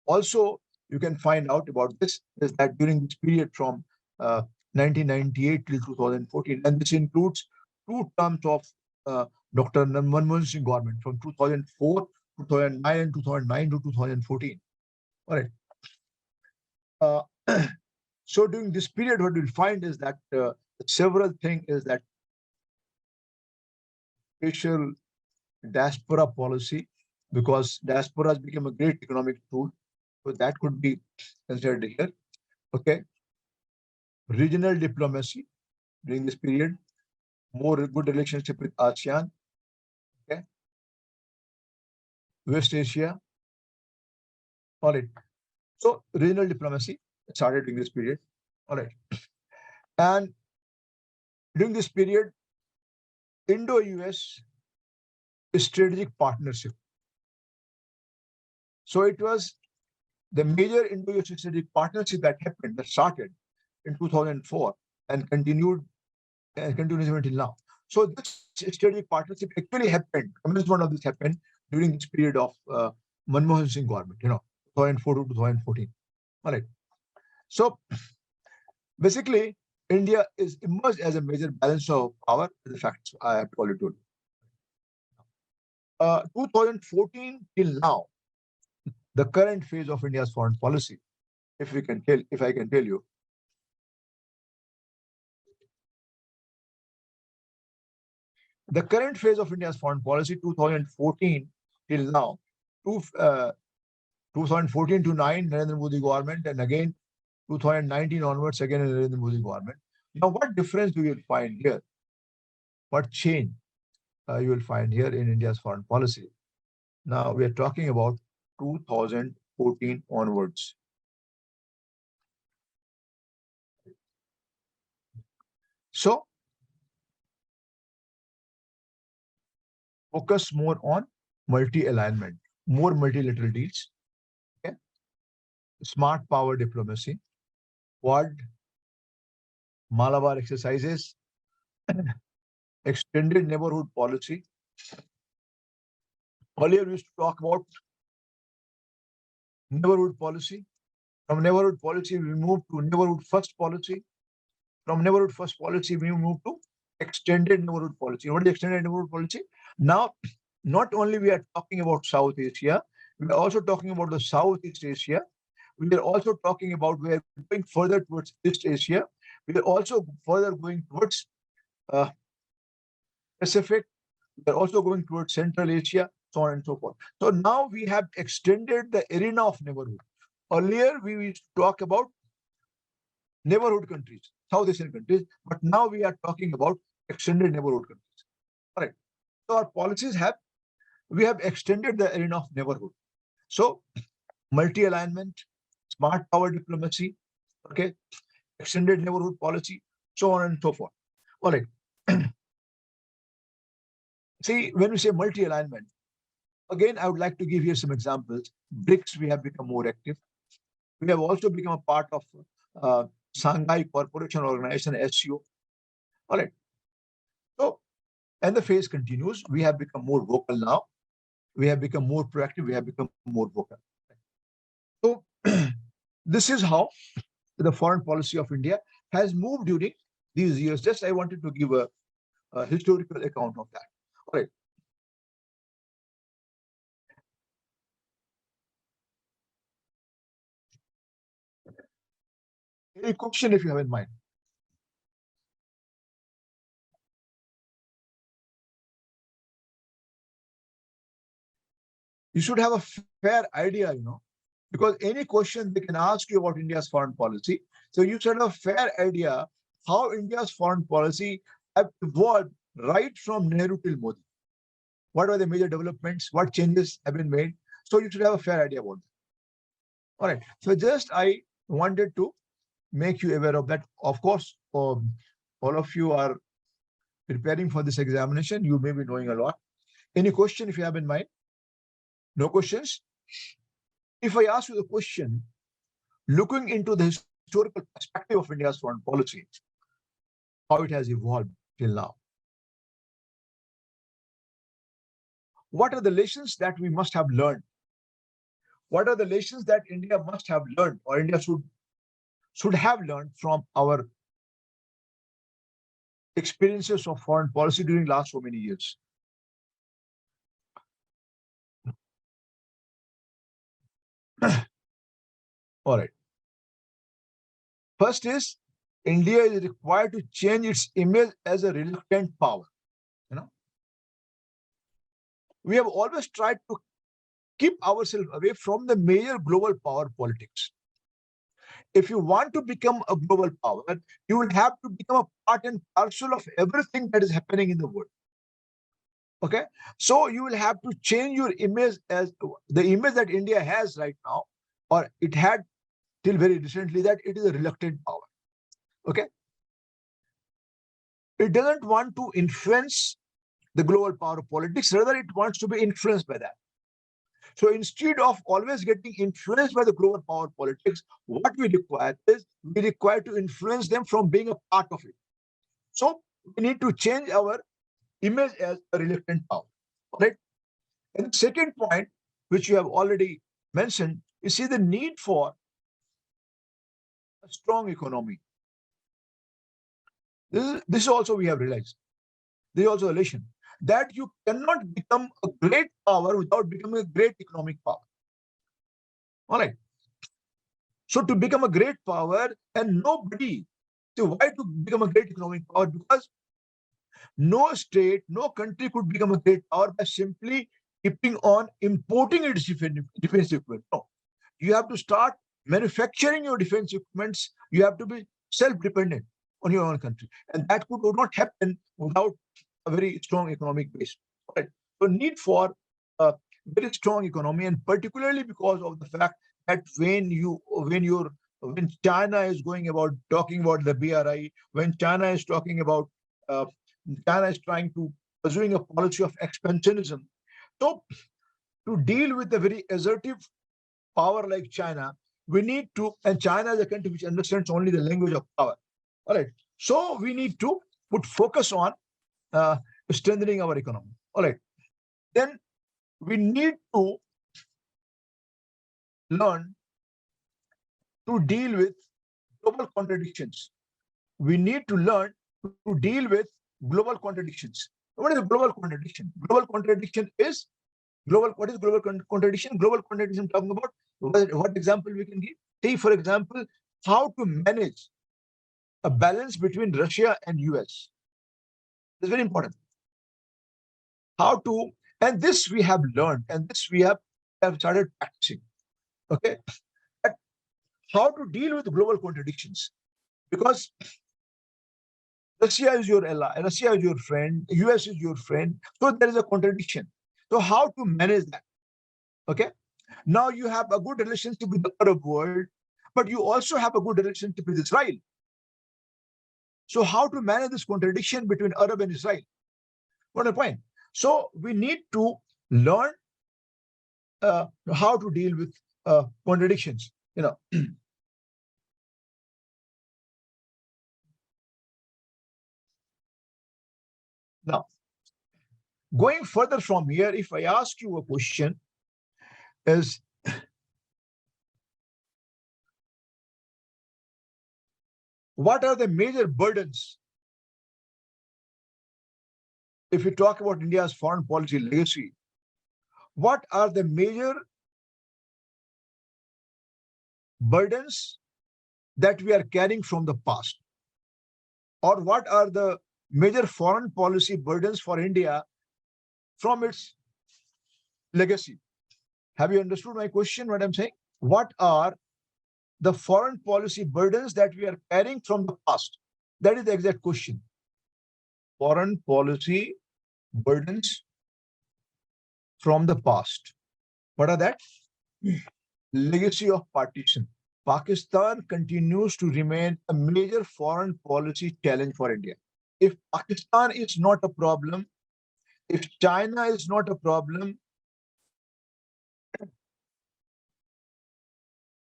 also, you can find out about this is that during this period from 1998 till 2014, and this includes 2 terms of Dr. Manmohan Singh government from 2004, 2009, and 2009 to 2014. All right. So during this period, what we'll find is that several things is that special diaspora policy, because diaspora has become a great economic tool. So that could be considered here. Okay. Regional diplomacy during this period, more good relationship with ASEAN. Okay. West Asia. All right. So regional diplomacy started during this period. All right. And during this period, Indo-US strategic partnership. So it was the major Indo-US strategic partnership that happened, that started in 2004 and continues until now. So this strategic partnership actually happened. Commencement of this happened during this period of Manmohan Singh government, 2004 to 2014. All right. So basically, India is emerged as a major balancer of power. The facts I have already told you. 2014 till now, the current phase of India's foreign policy, if I can tell you. The current phase of India's foreign policy, 2014 till now, 2014 to 9, Narendra Modi government, and again 2019 onwards, again Narendra Modi government. Now, what difference do you find here? What change you will find here in India's foreign policy? Now, we are talking about 2014 onwards. So, focus more on multi-alignment, more multilateral deals, okay? Smart power diplomacy, Quad, Malabar exercises, extended neighborhood policy. Earlier, we used to talk about neighborhood policy. From neighborhood policy, we moved to neighborhood first policy. From neighborhood first policy, we moved to extended neighborhood policy. What is extended neighborhood policy? Now, not only we are talking about South Asia, we are also talking about the Southeast Asia. We are also talking about we are going further towards East Asia. We are also further going towards Pacific. We are also going towards Central Asia, so on and so forth. So now we have extended the arena of neighborhood. Earlier, we used to talk about neighborhood countries, South Asian countries, but now we are talking about extended neighborhood countries. All right. So our policies we have extended the arena of neighborhood. So multi-alignment, smart power diplomacy, okay, extended neighborhood policy, so on and so forth. All right. See, when we say multi-alignment, again, I would like to give you some examples. BRICS, we have become more active. We have also become a part of Shanghai Cooperation Organization, SCO. All right. So, and the phase continues. We have become more vocal now. We have become more proactive. We have become more vocal. So, this is how the foreign policy of India has moved during these years. Just I wanted to give a historical account of that. All right. Any question if you have in mind? You should have a fair idea, because any question they can ask you about India's foreign policy. So you should have a fair idea how India's foreign policy have evolved right from Nehru till Modi. What are the major developments? What changes have been made? So you should have a fair idea about that. All right. So just I wanted to make you aware of that. Of course, all of you are preparing for this examination. You may be knowing a lot. Any question if you have in mind? No questions? If I ask you the question, looking into the historical perspective of India's foreign policy, how it has evolved till now, what are the lessons that we must have learned? What are the lessons that India must have learned, or India should have learned from our experiences of foreign policy during last so many years? All right. First is India is required to change its image as a reluctant power. We have always tried to keep ourselves away from the major global power politics. If you want to become a global power, you will have to become a part and parcel of everything that is happening in the world. Okay, so you will have to change your image as the image that India has right now, or it had till very recently, that it is a reluctant power. Okay, it doesn't want to influence the global power of politics, rather it wants to be influenced by that. So instead of always getting influenced by the global power politics, what we require is we require to influence them from being a part of it. So we need to change our image as a reluctant power. Right? And the second point, which you have already mentioned, you see the need for a strong economy. This also we have realized. There is also a lesson that you cannot become a great power without becoming a great economic power. All right. So to become a great power, and nobody, so why to become a great economic power? Because no state, no country could become a great power by simply keeping on importing its defense equipment. No, you have to start manufacturing your defense equipments. You have to be self-dependent on your own country, and that could not happen without a very strong economic base. Right? So need for a very strong economy, and particularly because of the fact that when China is going about talking about the BRI, when China is talking about China is trying to pursuing a policy of expansionism. So to deal with a very assertive power like China, we need to, and China is a country which understands only the language of power. All right. So we need to put focus on strengthening our economy. All right. Then we need to learn to deal with global contradictions. We need to learn to deal with global contradictions. What is a global contradiction? Global contradiction is global. What is global contradiction? Global contradiction talking about what example we can give? Say, for example, how to manage a balance between Russia and US. It's very important. How to, and this we have learned, and this we have started practicing. Okay, but how to deal with global contradictions, because Russia is your ally, Russia is your friend, US is your friend. So there is a contradiction. So how to manage that? Okay. Now you have a good relationship with the Arab world, but you also have a good relationship with Israel. So how to manage this contradiction between Arab and Israel? What a point. So we need to learn how to deal with contradictions. Now, going further from here, if I ask you a question, is what are the major burdens if we talk about India's foreign policy legacy? What are the major burdens that we are carrying from the past? Or what are the major foreign policy burdens for India from its legacy? Have you understood my question, what I'm saying? What are the foreign policy burdens that we are carrying from the past? That is the exact question. Foreign policy burdens from the past. What are that? Legacy of partition. Pakistan continues to remain a major foreign policy challenge for India. If Pakistan is not a problem, if China is not a problem,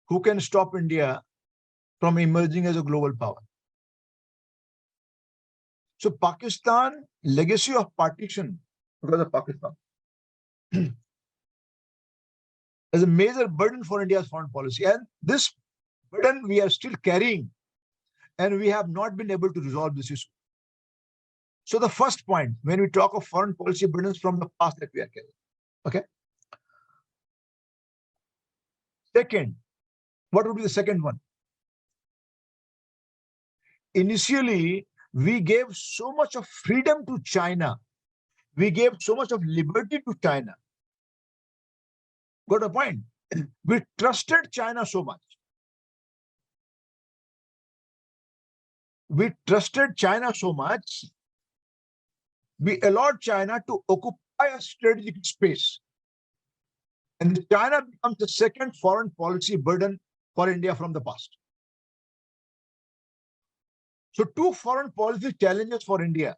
who can stop India from emerging as a global power? So Pakistan, legacy of partition because of Pakistan is a major burden for India's foreign policy. And this burden we are still carrying, and we have not been able to resolve this issue. So the first point, when we talk of foreign policy burdens from the past that we are carrying, okay? Second, what would be the second one? Initially, we gave so much of freedom to China. We gave so much of liberty to China. Got a point? We trusted China so much. We trusted China so much. We allowed China to occupy a strategic space. And China becomes the second foreign policy burden for India from the past. So two foreign policy challenges for India,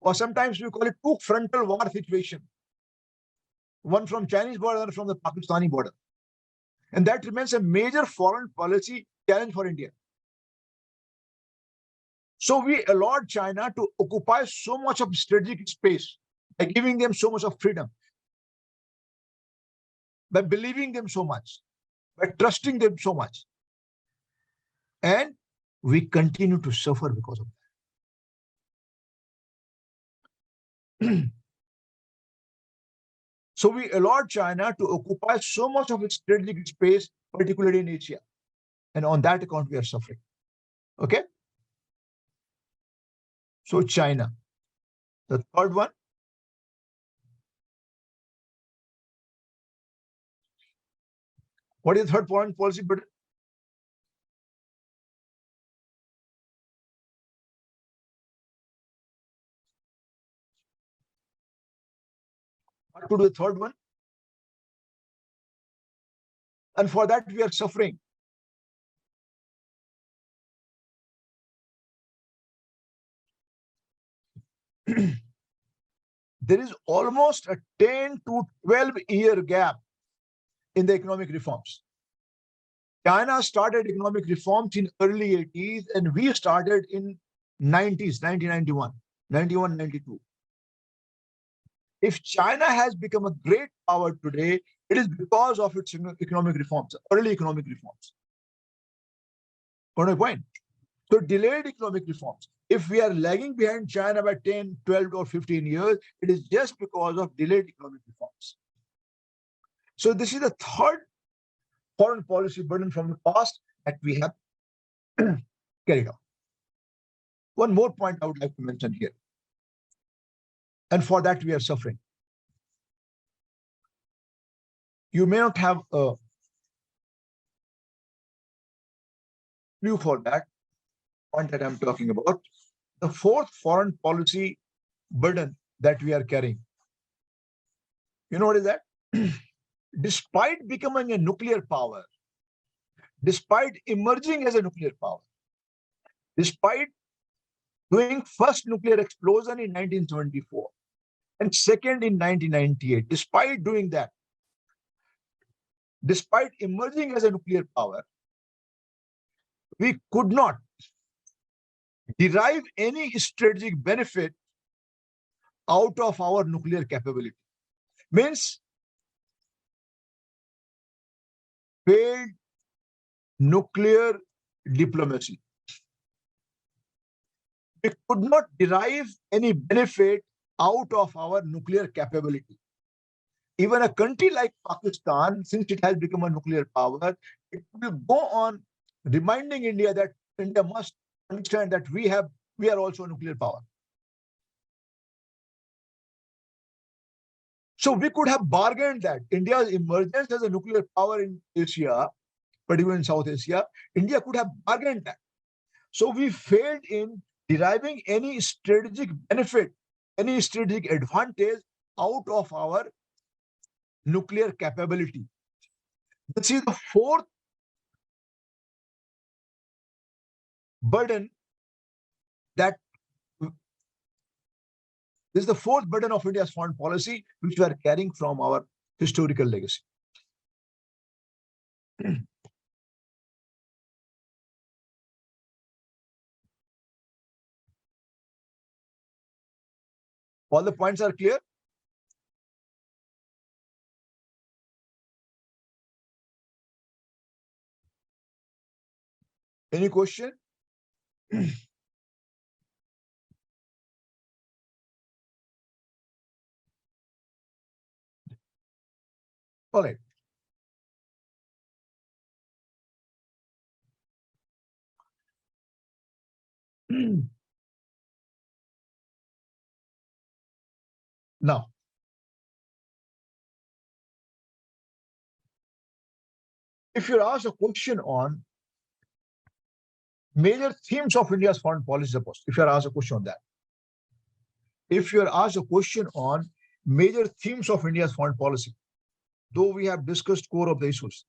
or sometimes we call it two frontal war situation. One from Chinese border, and from the Pakistani border. And that remains a major foreign policy challenge for India. So we allowed China to occupy so much of strategic space by giving them so much of freedom, by believing them so much, by trusting them so much. And we continue to suffer because of that. So we allowed China to occupy so much of its strategic space, particularly in Asia. And on that account, we are suffering. Okay? So China. The third one. What is the third foreign policy burden? What to do the third one? And for that, we are suffering. There is almost a 10 to 12-year gap in the economic reforms. China started economic reforms in early 80s, and we started in 90s, 1991, 91, 92. If China has become a great power today, it is because of its economic reforms, early economic reforms. Got my point? So delayed economic reforms. If we are lagging behind China by 10, 12, or 15 years, it is just because of delayed economic reforms. So this is the third foreign policy burden from the past that we have carried out. One more point I would like to mention here. And for that, we are suffering. You may not have a clue for that point that I'm talking about. the fourth foreign policy burden that we are carrying. You know what is that? Despite becoming a nuclear power, despite emerging as a nuclear power, despite doing first nuclear explosion in 1974 and second in 1998, despite doing that, despite emerging as a nuclear power, we could not derive any strategic benefit out of our nuclear capability. Means failed nuclear diplomacy. We could not derive any benefit out of our nuclear capability. Even a country like Pakistan, since it has become a nuclear power, it will go on reminding India that India must understand that we are also a nuclear power. So we could have bargained that India's emergence as a nuclear power in Asia, particularly in South Asia, India could have bargained that. So we failed in deriving any strategic benefit, any strategic advantage out of our nuclear capability. This is the fourth burden that this is the fourth burden of India's foreign policy, which we are carrying from our historical legacy. All the points are clear? Any question? All right. Now, if you're asked a question on major themes of India's foreign policy, suppose, if you're asked a question on that, if you're asked a question on major themes of India's foreign policy, though we have discussed core of the issues,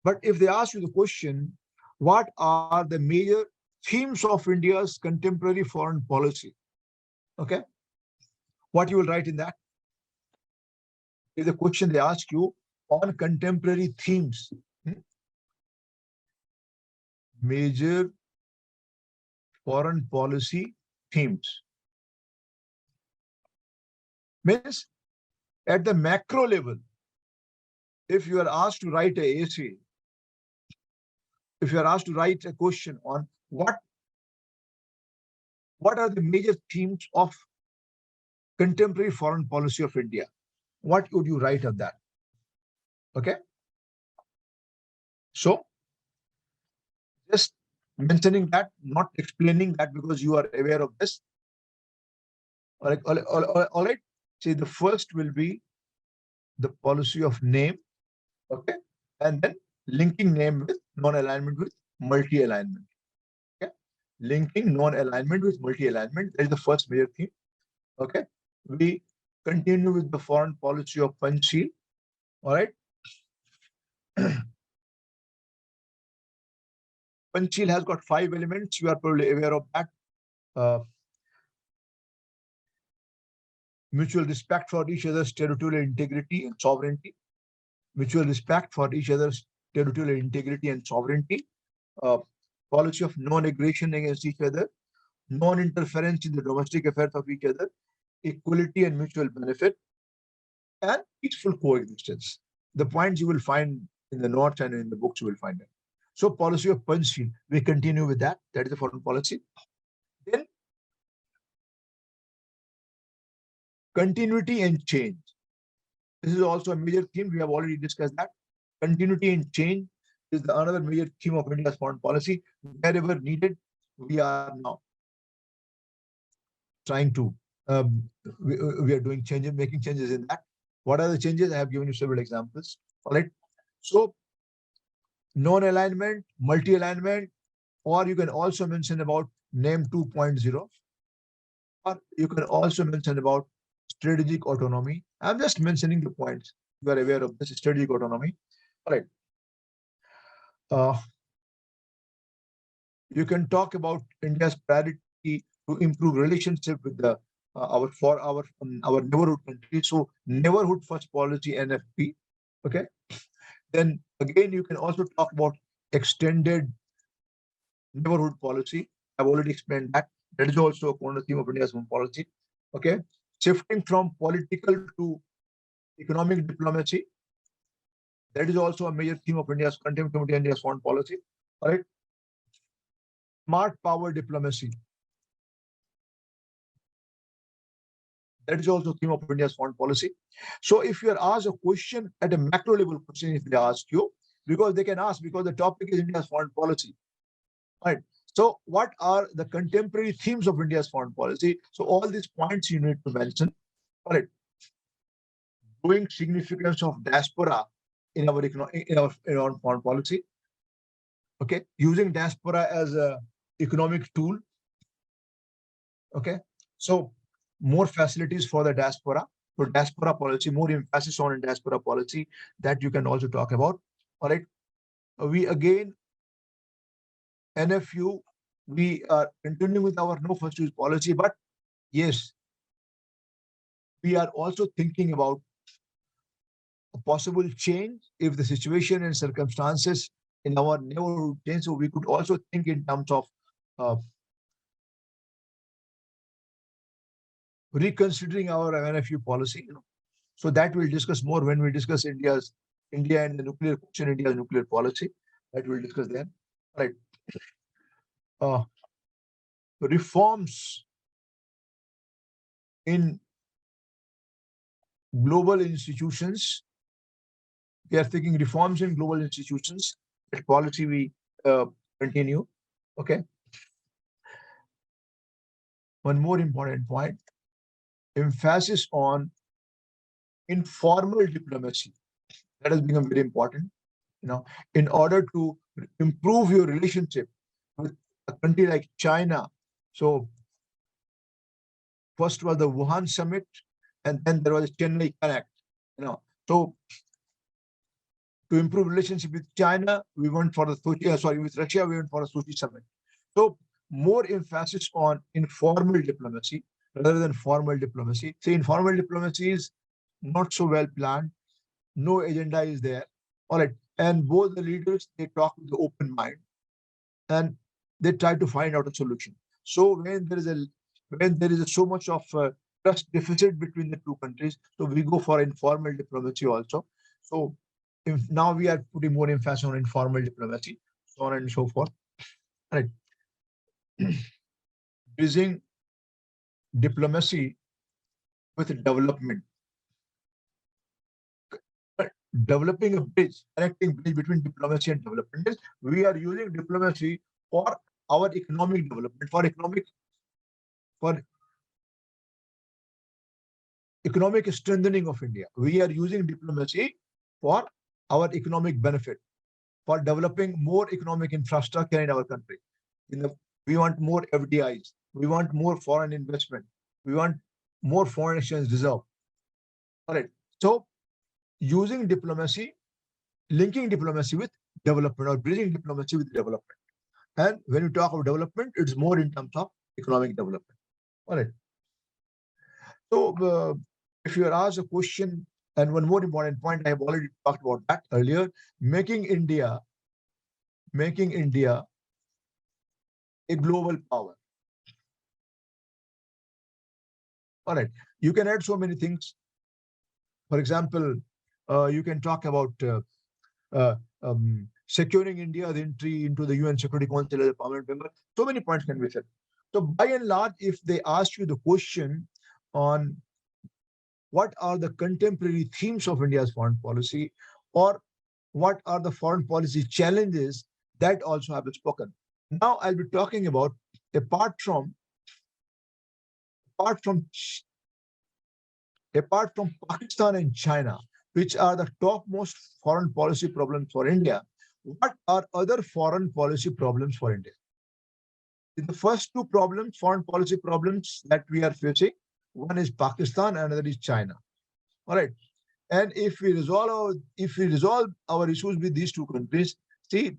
but if they ask you the question, what are the major themes of India's contemporary foreign policy? Okay, what you will write in that? If the question they ask you on contemporary themes, major foreign policy themes, means at the macro level, if you are asked to write an essay, if you are asked to write a question on what are the major themes of contemporary foreign policy of India, what would you write on that? Okay. So just mentioning that, not explaining that because you are aware of this. All right. See, the first will be the policy of name. Okay. And then linking name with non-alignment with multi-alignment. Okay. Linking non-alignment with multi-alignment. That is the first major theme. Okay. We continue with the foreign policy of Panchsheel. All right. Panchsheel has got 5 elements. You are probably aware of that. Mutual respect for each other's territorial integrity and sovereignty. Mutual respect for each other's territorial integrity and sovereignty. Policy of non-aggression against each other. Non-interference in the domestic affairs of each other. Equality and mutual benefit. And peaceful coexistence. The points you will find in the notes and in the books you will find it. So policy of Panchsheel, we continue with that. That is the foreign policy. Then continuity and change. This is also a major theme. We have already discussed that. Continuity and change is another major theme of India's foreign policy. Wherever needed, we are now trying to, we are doing changes, making changes in that. What are the changes? I have given you several examples. All right. So non-alignment, multi-alignment, or you can also mention about name 2.0, or you can also mention about strategic autonomy. I'm just mentioning the points. You are aware of this strategic autonomy. All right. Uh, you can talk about India's priority to improve relationship with the our neighborhood countries. So neighborhood first policy NFP. Okay. Then again, you can also talk about extended neighborhood policy. I've already explained that. That is also a corner theme of India's foreign policy. Okay. Shifting from political to economic diplomacy. That is also a major theme of India's contempt committee and India's foreign policy. All right. Smart power diplomacy. That is also a theme of India's foreign policy. So if you are asked a question at a macro level question, if they ask you, because they can ask, because the topic is India's foreign policy. Right. So what are the contemporary themes of India's foreign policy? So all these points you need to mention. All right. Growing significance of diaspora in our foreign policy. Okay. Using diaspora as a economic tool. Okay. So more facilities for the diaspora. So diaspora policy, more emphasis on diaspora policy that you can also talk about. All right. We again, NFU, we are continuing with our no first use policy, but yes, we are also thinking about a possible change if the situation and circumstances in our neighborhood change. So we could also think in terms of reconsidering our NFU policy. So that we'll discuss more when we discuss India and the nuclear question, India's nuclear policy. That we'll discuss then. Right. Reforms in global institutions. We are thinking reforms in global institutions. That policy we continue. Okay. One more important point: emphasis on informal diplomacy. That has become very important. In order to improve your relationship with a country like China. So first was the Wuhan summit, and then there was Chennai Connect. So to improve relationship with China, we went for the with Russia, we went for a Sochi summit. So more emphasis on informal diplomacy rather than formal diplomacy. See, informal diplomacy is not so well planned. No agenda is there. All right. And both the leaders, they talk with the open mind and they try to find out a solution. So when there is so much of trust deficit between the two countries, so we go for informal diplomacy also. So if now we are putting more emphasis on informal diplomacy, so on and so forth. All right. Bridging diplomacy with development. Developing a bridge, connecting bridge between diplomacy and development is we are using diplomacy for our economic development, for economic strengthening of India. We are using diplomacy for our economic benefit, for developing more economic infrastructure in our country. We want more FDIs. We want more foreign investment. We want more foreign exchange reserve. All right. So using diplomacy, linking diplomacy with development or bridging diplomacy with development. And when you talk about development, it's more in terms of economic development. All right. So if you are asked a question, and one more important point, I have already talked about that earlier, making India a global power. All right. You can add so many things. For example, you can talk about securing India's entry into the UN Security Council as a permanent member. So many points can be said. So by and large, if they ask you the question on what are the contemporary themes of India's foreign policy, or what are the foreign policy challenges, that also have been spoken. Now I'll be talking about apart from Pakistan and China, which are the topmost foreign policy problems for India, what are other foreign policy problems for India? The first two problems, foreign policy problems that we are facing, one is Pakistan, another is China. All right. And if we resolve our issues with these two countries, see,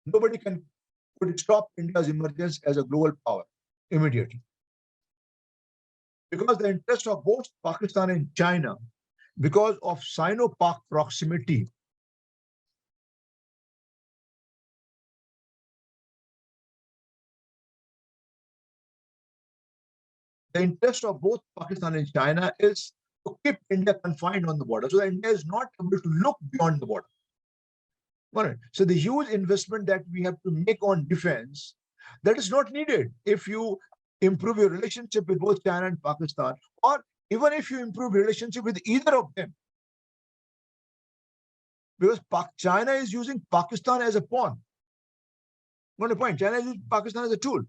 nobody could stop India's emergence as a global power immediately. Because the interest of both Pakistan and China, because of Sino-Pak proximity, the interest of both Pakistan and China is to keep India confined on the border. So that India is not able to look beyond the border. All right. So the huge investment that we have to make on defense, that is not needed if you improve your relationship with both China and Pakistan, or even if you improve relationship with either of them. Because China is using Pakistan as a pawn. What a point. China is using Pakistan as a tool.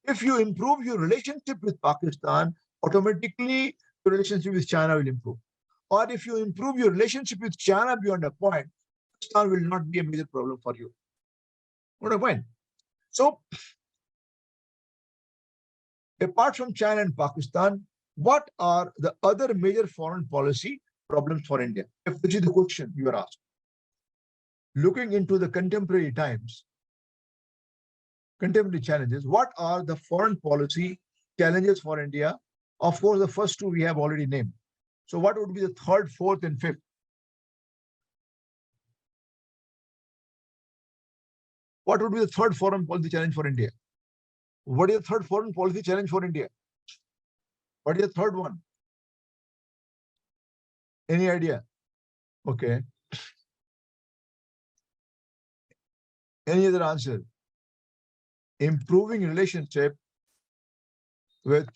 If you improve your relationship with Pakistan, automatically your relationship with China will improve. Or if you improve your relationship with China beyond a point, Pakistan will not be a major problem for you. What a point. So, apart from China and Pakistan, what are the other major foreign policy problems for India? If this is the question you are asked. Looking into the contemporary times, contemporary challenges, what are the foreign policy challenges for India? Of course, the first two we have already named. So what would be the third, fourth, and fifth? What would be the third foreign policy challenge for India? What is the third foreign policy challenge for India? What is the third one? Any idea? Okay. Any other answer? Improving relationship with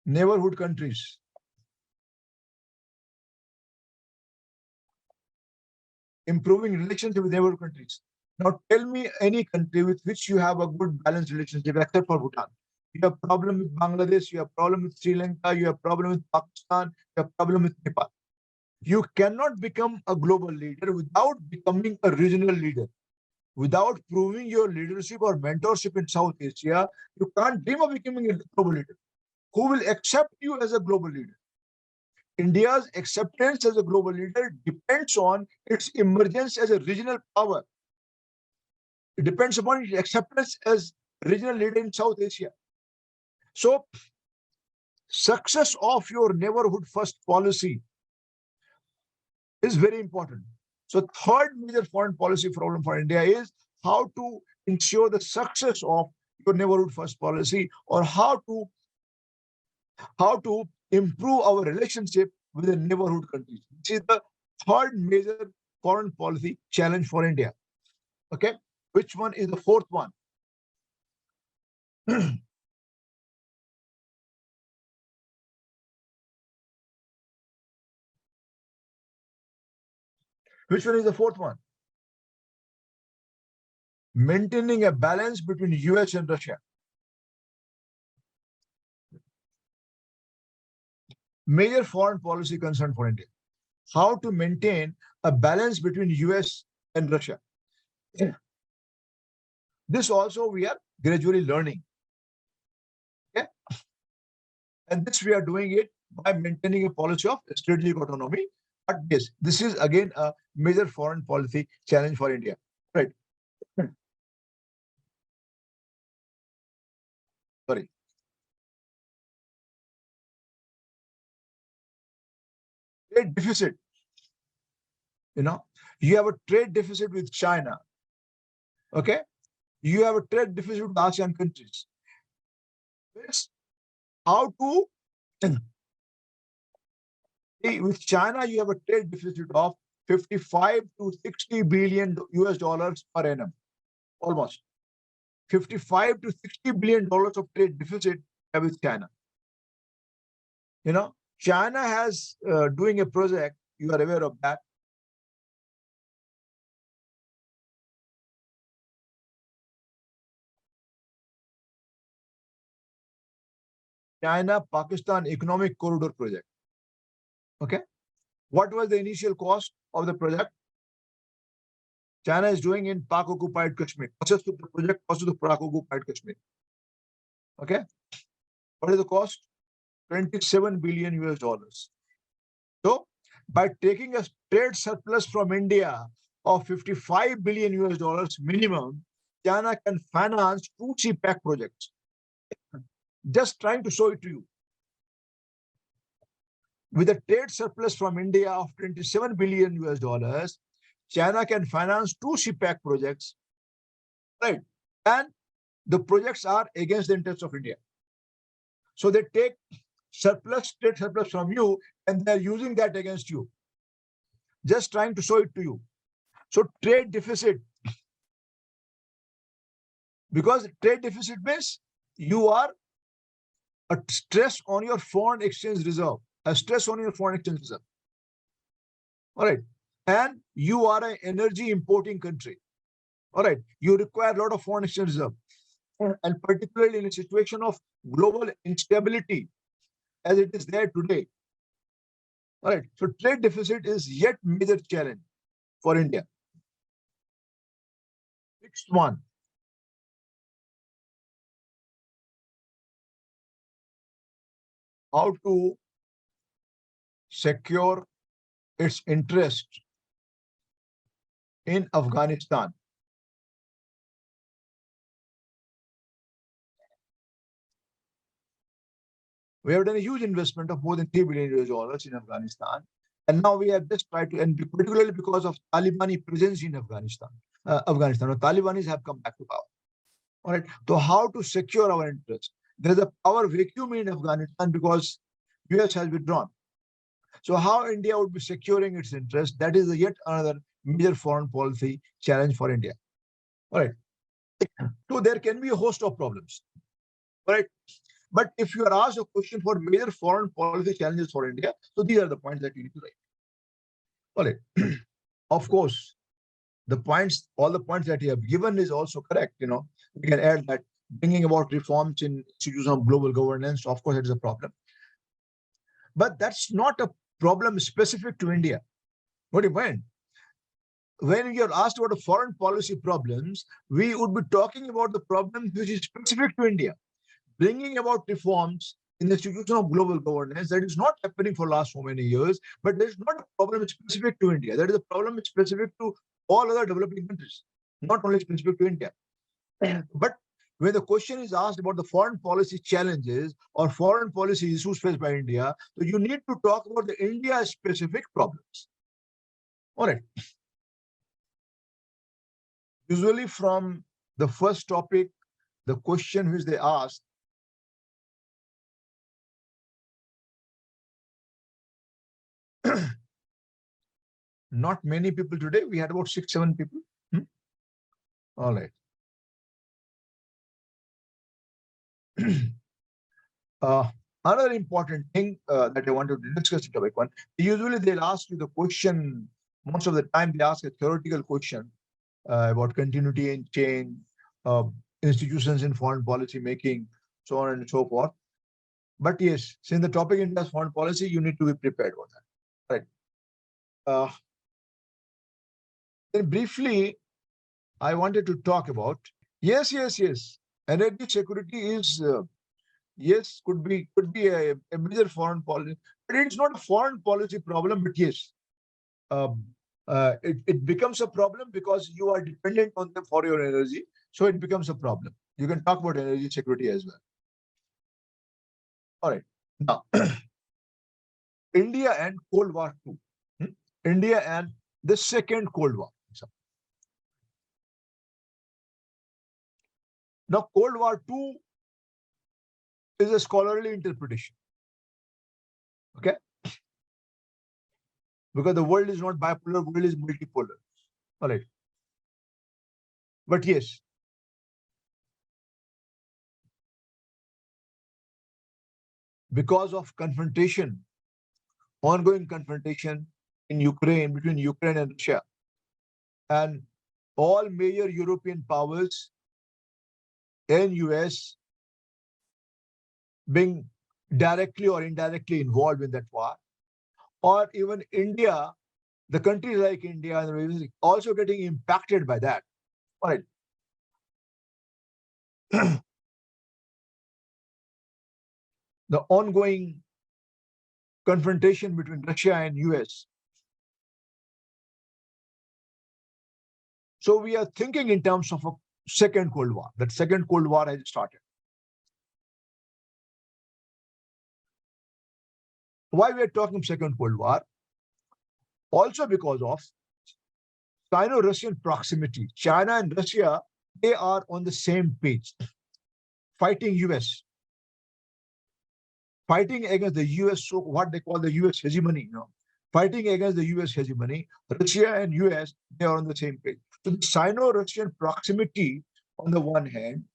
neighborhood countries. Improving relationship with neighborhood countries. Now tell me any country with which you have a good balanced relationship except for Bhutan. You have problem with Bangladesh, you have problem with Sri Lanka, you have problem with Pakistan, you have problem with Nepal. You cannot become a global leader without becoming a regional leader. Without proving your leadership or mentorship in South Asia, you can't dream of becoming a global leader. Who will accept you as a global leader? India's acceptance as a global leader depends on its emergence as a regional power. It depends upon its acceptance as regional leader in South Asia. So, success of your neighborhood first policy is very important. So, third major foreign policy problem for India is how to ensure the success of your neighborhood first policy, or how to improve our relationship with the neighborhood countries. This is the third major foreign policy challenge for India. Okay, which one is the fourth one? Which one is the fourth one? Maintaining a balance between US and Russia. Major foreign policy concern for India. How to maintain a balance between US and Russia. This also we are gradually learning. Okay? And this we are doing it by maintaining a policy of strategic autonomy. But yes, this is again a major foreign policy challenge for India. Right. Sorry. Trade deficit. You know, you have a trade deficit with China. Okay. You have a trade deficit with ASEAN countries. It's how to with China, you have a trade deficit of 55 to 60 billion US dollars per annum, almost 55 to 60 billion dollars of trade deficit with China. You know, China has doing a project. You are aware of that. China-Pakistan Economic Corridor project. Okay. What was the initial cost of the project? China is doing in Pak-occupied Kashmir. Process to the project, cost to the Pak-occupied Kashmir. Okay. What is the cost? 27 billion US dollars. So, by taking a trade surplus from India of 55 billion US dollars minimum, China can finance two CPAC projects. Just trying to show it to you. With a trade surplus from India of 27 billion US dollars, China can finance two CPAC projects, right? And the projects are against the interests of India. So they take trade surplus from you, and they're using that against you. Just trying to show it to you. So trade deficit, because trade deficit means you are a stress on your foreign exchange reserve, a stress on your foreign exchange reserve. All right. And you are an energy importing country. All right. You require a lot of foreign exchange reserve. And particularly in a situation of global instability, as it is there today. All right. So trade deficit is yet major challenge for India. Next one. How to secure its interest in Afghanistan. We have done a huge investment of more than 3 billion US dollars in Afghanistan. And now we have just tried to, and particularly because of Talibani presence in Afghanistan, or Talibanis have come back to power. All right. So how to secure our interest? There is a power vacuum in Afghanistan because US has withdrawn. So how India would be securing its interest? That is yet another major foreign policy challenge for India. All right. So there can be a host of problems. All right. But if you are asked a question for major foreign policy challenges for India, so these are the points that you need to write. All right. Of course, all the points that you have given is also correct. You know, we can add that bringing about reforms in institutions of global governance, of course, it is a problem. But that's not a problem specific to India. What do you mean? When you're asked about the foreign policy problems, we would be talking about the problems which is specific to India. Bringing about reforms in the institution of global governance, that is not happening for last so many years, but there is not a problem specific to India. That is a problem specific to all other developing countries, not only specific to India. But when the question is asked about the foreign policy challenges or foreign policy issues faced by India, so you need to talk about the India-specific problems. All right. Usually from the first topic, the question which they asked, not many people today. We had about 6-7 people. All right. Another important thing that I wanted to discuss in topic one, usually they'll ask you the question, most of the time they ask a theoretical question about continuity and change, institutions in foreign policy making, so on and so forth. But yes, since the topic is foreign policy, you need to be prepared for that. Right. Then briefly, I wanted to talk about, yes. Energy security is, yes, could be a major foreign policy, but it's not a foreign policy problem, but yes, it becomes a problem because you are dependent on them for your energy. So it becomes a problem. You can talk about energy security as well. All right. Now, India and Cold War II. India and the Second Cold War. Now, Cold War II is a scholarly interpretation. Okay? Because the world is not bipolar, world is multipolar. All right. But yes, because of confrontation, ongoing confrontation in Ukraine, between Ukraine and Russia, and all major European powers and US being directly or indirectly involved in that war, or even India the countries like India and also getting impacted by that. All right. The ongoing confrontation between Russia and US. So we are thinking in terms of a second Cold War. That second Cold War has started. Why we are talking second Cold War? Also because of Sino-Russian proximity. China and Russia, they are on the same page, fighting US, fighting against the US, so what they call the US hegemony, fighting against the US hegemony. Russia and US, they are on the same page. So the Sino-Russian proximity on the one hand,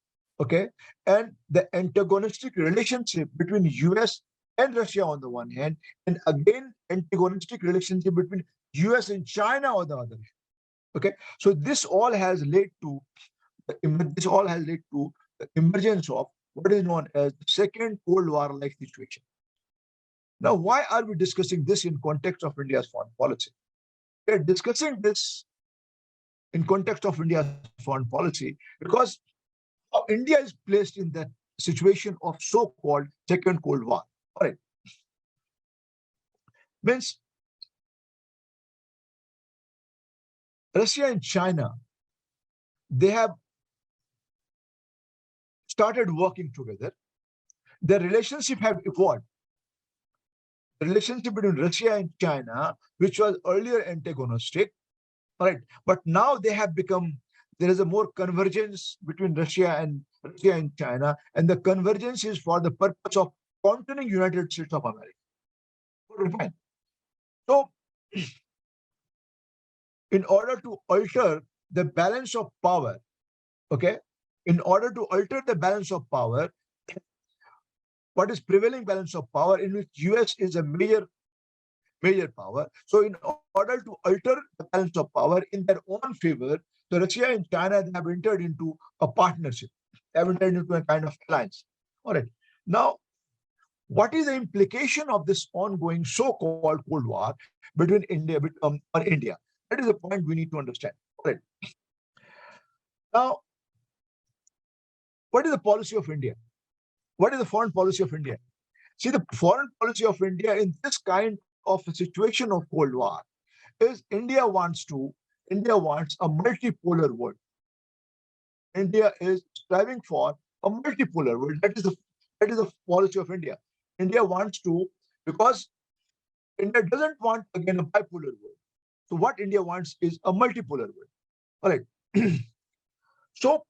okay, and the antagonistic relationship between US and Russia on the one hand, and again antagonistic relationship between US and China on the other hand. Okay, so this all has led to the emergence of what is known as the second Cold War-like situation. Now, why are we discussing this in context of India's foreign policy? We are discussing this in context of India's foreign policy because India is placed in that situation of so-called second Cold War. All right. Means Russia and China, they have started working together. Their relationship have evolved. The relationship between Russia and China, which was earlier antagonistic, all right, but now they have become, there is a more convergence between Russia and China, and the convergence is for the purpose of countering United States of America. Fine. So, in order to alter the balance of power, okay, in order to alter the balance of power, what is prevailing balance of power in which US is a major power. So in order to alter the balance of power in their own favor, so Russia and China have entered into a partnership. They have entered into a kind of alliance. All right. Now, what is the implication of this ongoing so-called Cold War between India on India? That is the point we need to understand. All right. Now, what is the policy of India? What is the foreign policy of India? See, the foreign policy of India in this kind of a situation of Cold War is India wants a multipolar world. India is striving for a multipolar world. That is the policy of India. India wants to, because India doesn't want again a bipolar world. So what India wants is a multipolar world. All right. So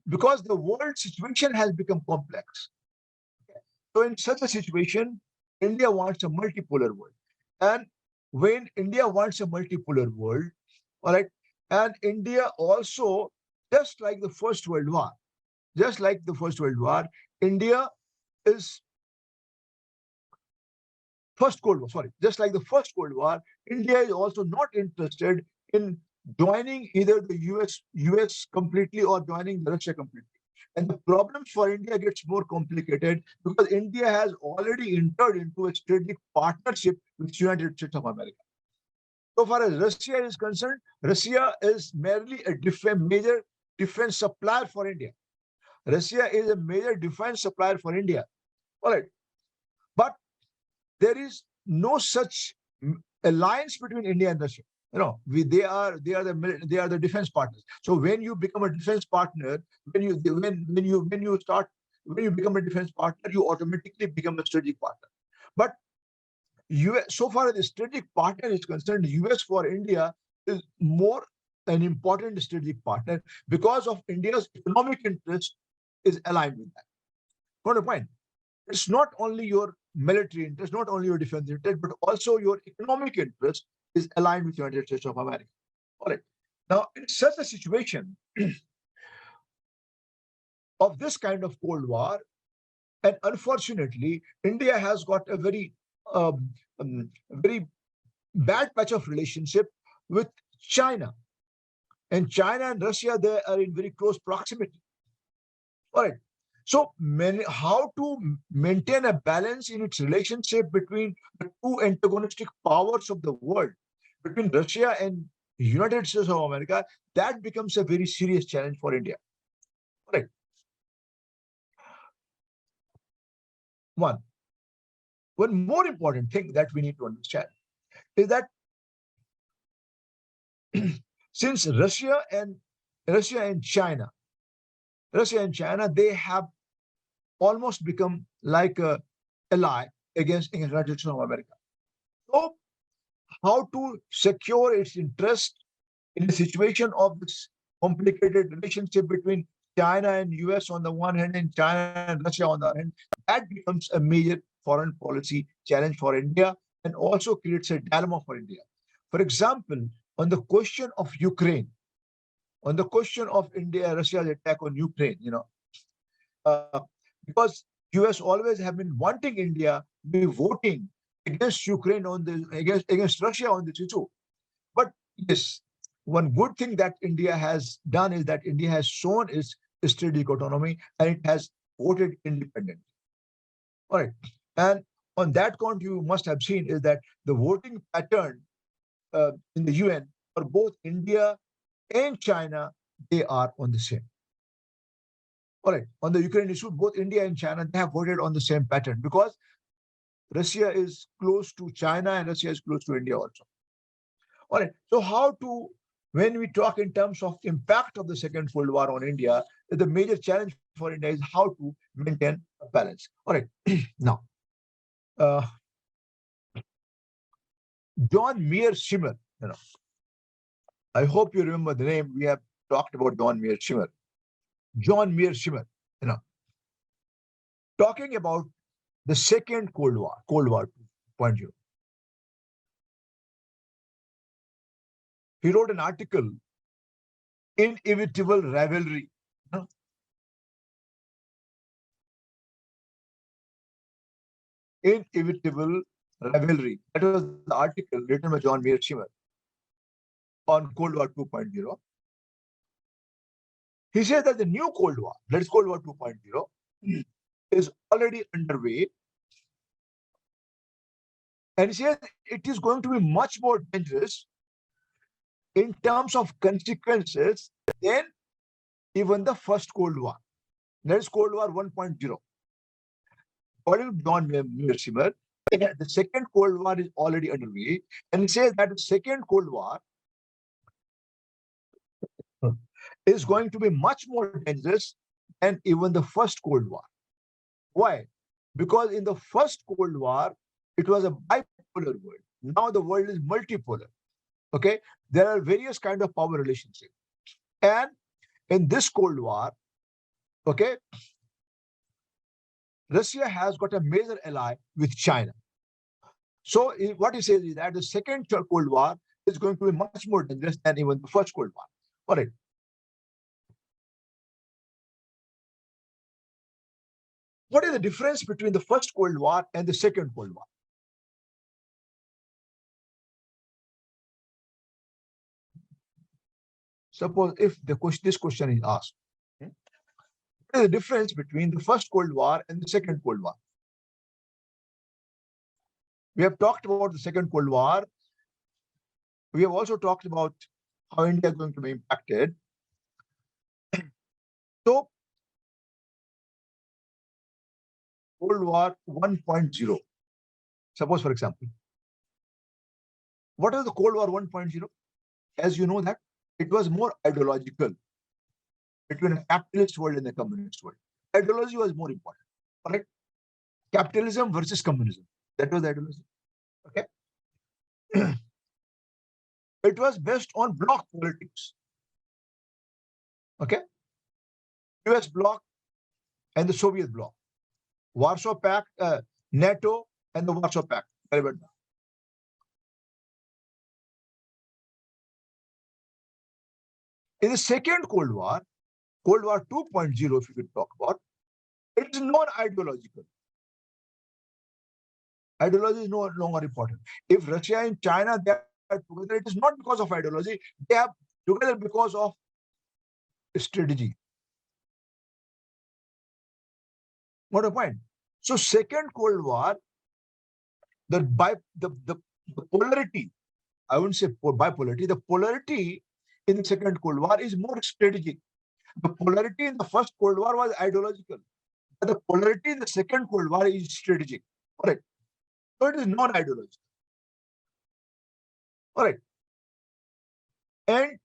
because the world situation has become complex, so in such a situation, India wants a multipolar world. And when India wants a multipolar world, all right, and India also, just like the First World War, India is just like the First World War, India is also not interested in joining either the US completely or joining Russia completely. And the problems for India gets more complicated because India has already entered into a strategic partnership with the United States of America. So far as Russia is concerned, Russia is merely a major defense supplier for India. Russia is a major defense supplier for India. All right. But there is no such alliance between India and Russia. They are the defense partners. So when you become a defense partner, when you become a defense partner, you automatically become a strategic partner. But so far as the strategic partner is concerned, US for India is more an important strategic partner because of India's economic interest is aligned with that. Got a point? It's not only your military interest, not only your defense interest, but also your economic interest is aligned with the United States of America. All right. Now, in such a situation of this kind of Cold War, and unfortunately, India has got a very bad patch of relationship with China. And China and Russia, they are in very close proximity. All right. So how to maintain a balance in its relationship between the two antagonistic powers of the world, between Russia and United States of America, that becomes a very serious challenge for India. Right. One more important thing that we need to understand is that since Russia and China, they have almost become like a ally against the United States of America. So, how to secure its interest in the situation of this complicated relationship between China and US on the one hand and China and Russia on the other hand, that becomes a major foreign policy challenge for India and also creates a dilemma for India. For example, on the question of Ukraine, on the question of India, Russia's attack on Ukraine, uh, because US always have been wanting India to be voting against Ukraine on the against Russia on this issue. But yes, one good thing that India has done is that India has shown its strategic autonomy and it has voted independently. All right. And on that count, you must have seen is that the voting pattern in the UN for both India and China, they are on the same. All right. On the Ukraine issue, both India and China, they have voted on the same pattern because Russia is close to China and Russia is close to India also. All right. So when we talk in terms of impact of the Second World War on India, the major challenge for India is how to maintain a balance. All right. Now, uh, John Meyer Schimmer, I hope you remember the name. We have talked about John Meyer Schimmer. John Meyer Schimmer, talking about the Second Cold War 2.0. He wrote an article, Inevitable Rivalry. Inevitable Rivalry. That was the article written by John Meyer Schimmer on Cold War 2.0. He says that the new Cold War, that is Cold War 2.0, is already underway. And he says it is going to be much more dangerous in terms of consequences than even the first Cold War. That is Cold War 1.0. According to John Meyer Schimmer, the second Cold War is already underway, and he says that the second Cold War is going to be much more dangerous than even the first Cold War. Why? Because in the first Cold War, it was a bipolar world. Now the world is multipolar. Okay, there are various kind of power relationships, and in this Cold War, okay, Russia has got a major ally with China. So what he says is that the second Cold War is going to be much more dangerous than even the first Cold War. All right. What is the difference between the first Cold War and the second Cold War? Suppose if this question is asked, what is the difference between the first Cold War and the second Cold War? We have talked about the second Cold War. We have also talked about how India is going to be impacted. So, Cold War 1.0. Suppose, for example, what is the Cold War 1.0? As you know that it was more ideological between a capitalist world and a communist world. Ideology was more important, correct? Capitalism versus communism. That was the ideology. Okay. It was based on bloc politics. Okay. US bloc and the Soviet bloc. Warsaw Pact, NATO, and the Warsaw Pact. Very well done. In the second Cold War 2.0, if you could talk about, it is non-ideological. Ideology is no longer important. If Russia and China, they are together, it is not because of ideology. They are together because of strategy. What a point. So Second Cold War, the polarity, I wouldn't say bipolarity, the polarity in the Second Cold War is more strategic. The polarity in the First Cold War was ideological. But the polarity in the Second Cold War is strategic. All right. So it is non-ideological. All right. And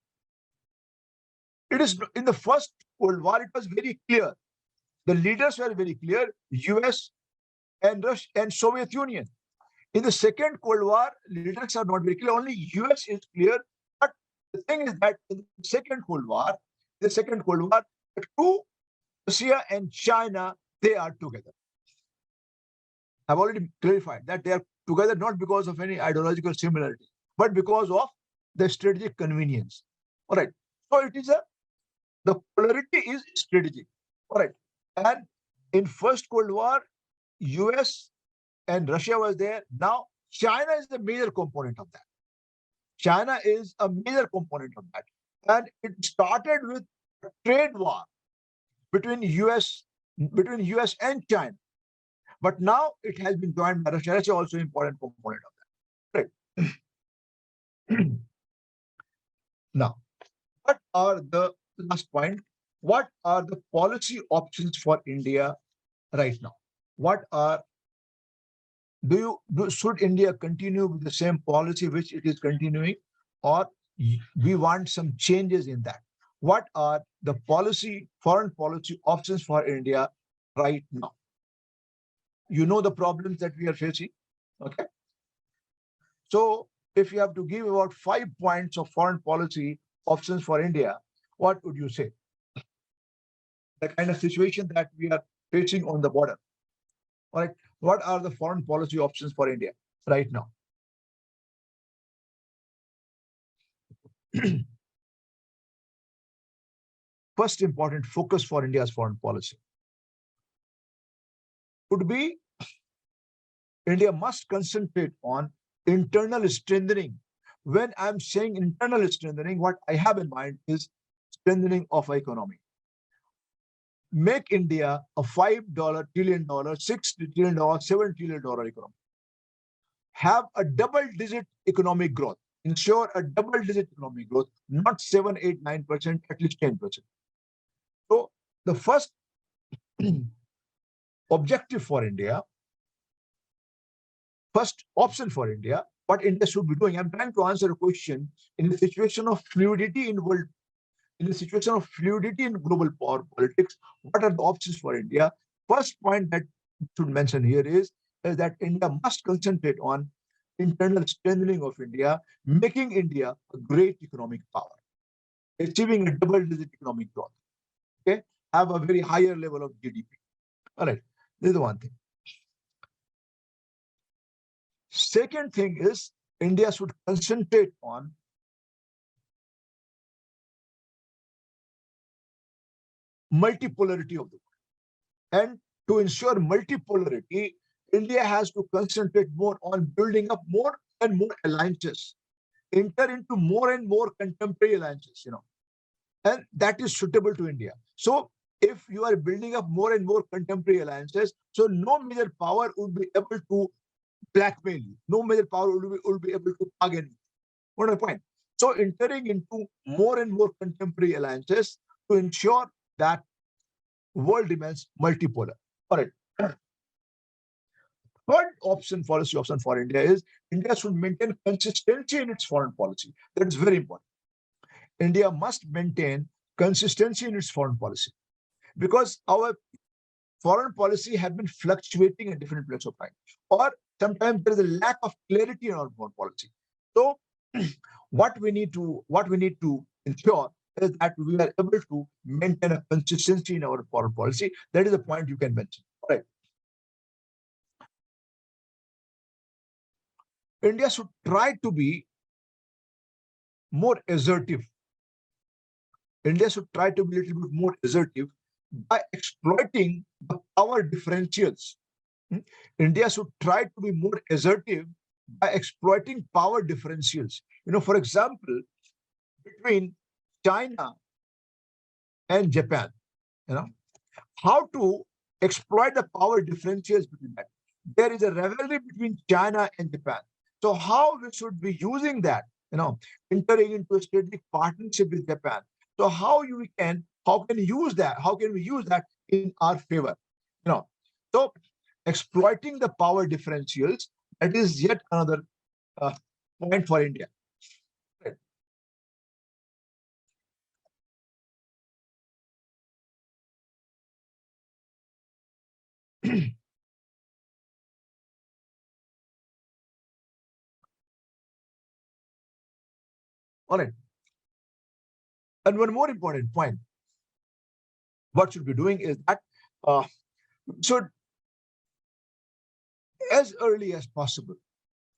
it is in the First Cold War, it was very clear. The leaders were very clear, US and Russia and Soviet Union. In the Second Cold War, leaders are not very clear. Only US is clear. But the thing is that in the Second Cold War, the two, Russia and China, they are together. I've already clarified that they are together not because of any ideological similarity, but because of the strategic convenience. All right. So it is the polarity is strategic. All right. And in First Cold War, US and Russia was there. Now China is the major component of that. China is a major component of that. And it started with a trade war between US and China. But now it has been joined by Russia. Russia is also an important component of that. Right. Now, what are the last point? What are the policy options for India right now? What are should India continue with the same policy which it is continuing, or we want some changes in that? What are the foreign policy options for India right now? You know the problems that we are facing. Okay. So if you have to give about 5 points of foreign policy options for India, what would you say? The kind of situation that we are facing on the border. All right. What are the foreign policy options for India right now? First important focus for India's foreign policy would be India must concentrate on internal strengthening. When I'm saying internal strengthening, what I have in mind is strengthening of economy. Make India a $5 trillion, $6 trillion, $7 trillion economy. Have a double-digit economic growth. Ensure a double-digit economic growth, not 7, 8, 9%, at least 10%. So the first objective for India, first option for India, what India should be doing. I'm trying to answer a question in a situation of fluidity in world, in a situation of fluidity in global power politics. What are the options for India? First point that should mention here is that India must concentrate on internal strengthening of India, making India a great economic power, achieving a double-digit economic growth. Okay, have a very higher level of GDP. All right, this is the one thing. Second thing is India should concentrate on multipolarity of the world. And to ensure multipolarity, India has to concentrate more on building up more and more alliances, enter into more and more contemporary alliances, and that is suitable to India. So if you are building up more and more contemporary alliances, so no major power would be able to blackmail you. No major power would be able to bargain you. What a point. So entering into more and more contemporary alliances to ensure that world remains multipolar. All right. Third policy option for India is India should maintain consistency in its foreign policy. That is very important. India must maintain consistency in its foreign policy because our foreign policy has been fluctuating at different points of time, or sometimes there is a lack of clarity in our foreign policy. So what we need to ensure is that we are able to maintain a consistency in our foreign policy. That is a point you can mention. All right. India should try to be more assertive. India should try to be a little bit more assertive by exploiting the power differentials. India should try to be more assertive by exploiting power differentials. For example, between China and Japan, how to exploit the power differentials between that. There is a rivalry between China and Japan. So how we should be using that, entering into a strategic partnership with Japan. So how can we use that? How can we use that in our favor? So exploiting the power differentials, that is yet another point for India. Right. All right. And one more important point, what should be doing is that should, as early as possible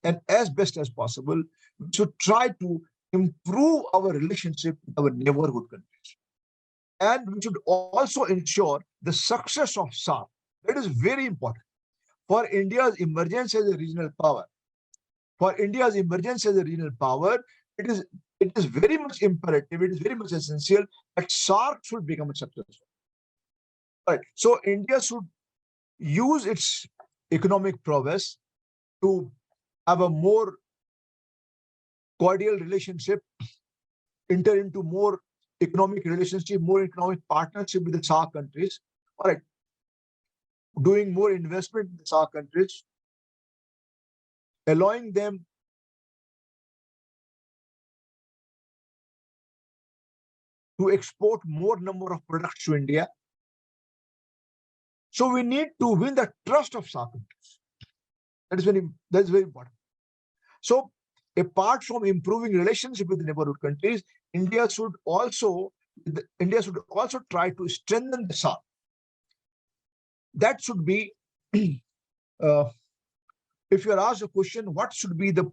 and as best as possible, we should try to improve our relationship with our neighborhood countries. And we should also ensure the success of SAARC. That is very important for India's emergence as a regional power. For India's emergence as a regional power, it is very much imperative, it is very much essential that SAARC should become a successful. Right. So India should use its economic prowess to have a more cordial relationship, enter into more economic relationship, more economic partnership with the SAARC countries. All right. Doing more investment in the SAARC countries, allowing them to export more number of products to India. So we need to win the trust of SAARC countries. That is very important. So apart from improving relationship with the neighborhood countries, India should also try to strengthen the SAARC. That should be, if you are asked a question, what should be the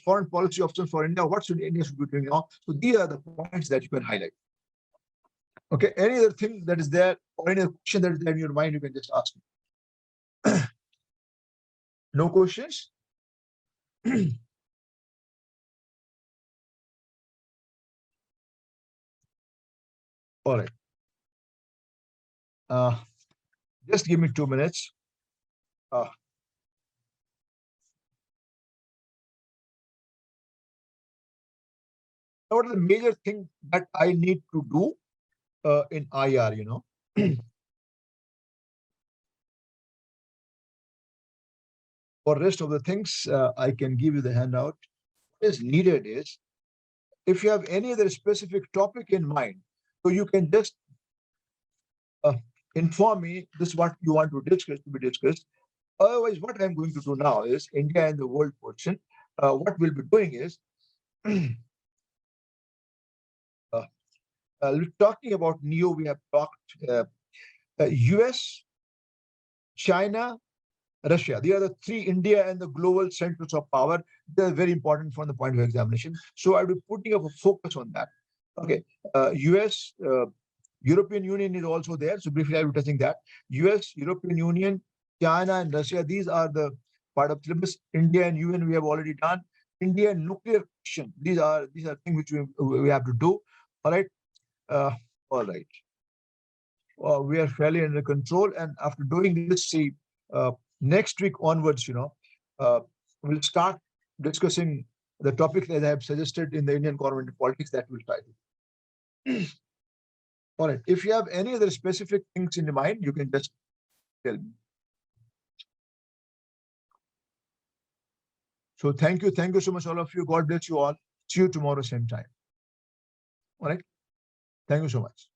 foreign policy options for India? What should India be doing now? So these are the points that you can highlight. Okay, any other thing that is there or any other question that is there in your mind, you can just ask me. No questions? All right. Just give me 2 minutes. What are the major things that I need to do in IR, For rest of the things, I can give you the handout. What is needed is, if you have any other specific topic in mind, so you can just inform me this is what you want to be discussed. Otherwise, what I'm going to do now is India and the world portion. What we'll be doing is talking about NEO. We have talked US, China, Russia. They are the three, India and the global centers of power. They're very important from the point of examination. So I'll be putting up a focus on that. Okay, US, European Union is also there. So briefly, I'll be touching that. US, European Union, China, and Russia. These are the part of syllabus. India and UN we have already done. India and nuclear question. These are things which we have to do. All right. All right. We are fairly under control, and after doing this, see. Next week onwards, we'll start discussing the topics that I have suggested in the Indian government politics that we'll try to. All right. If you have any other specific things in your mind, you can just tell me. So thank you. Thank you so much, all of you. God bless you all. See you tomorrow, same time. All right. Thank you so much.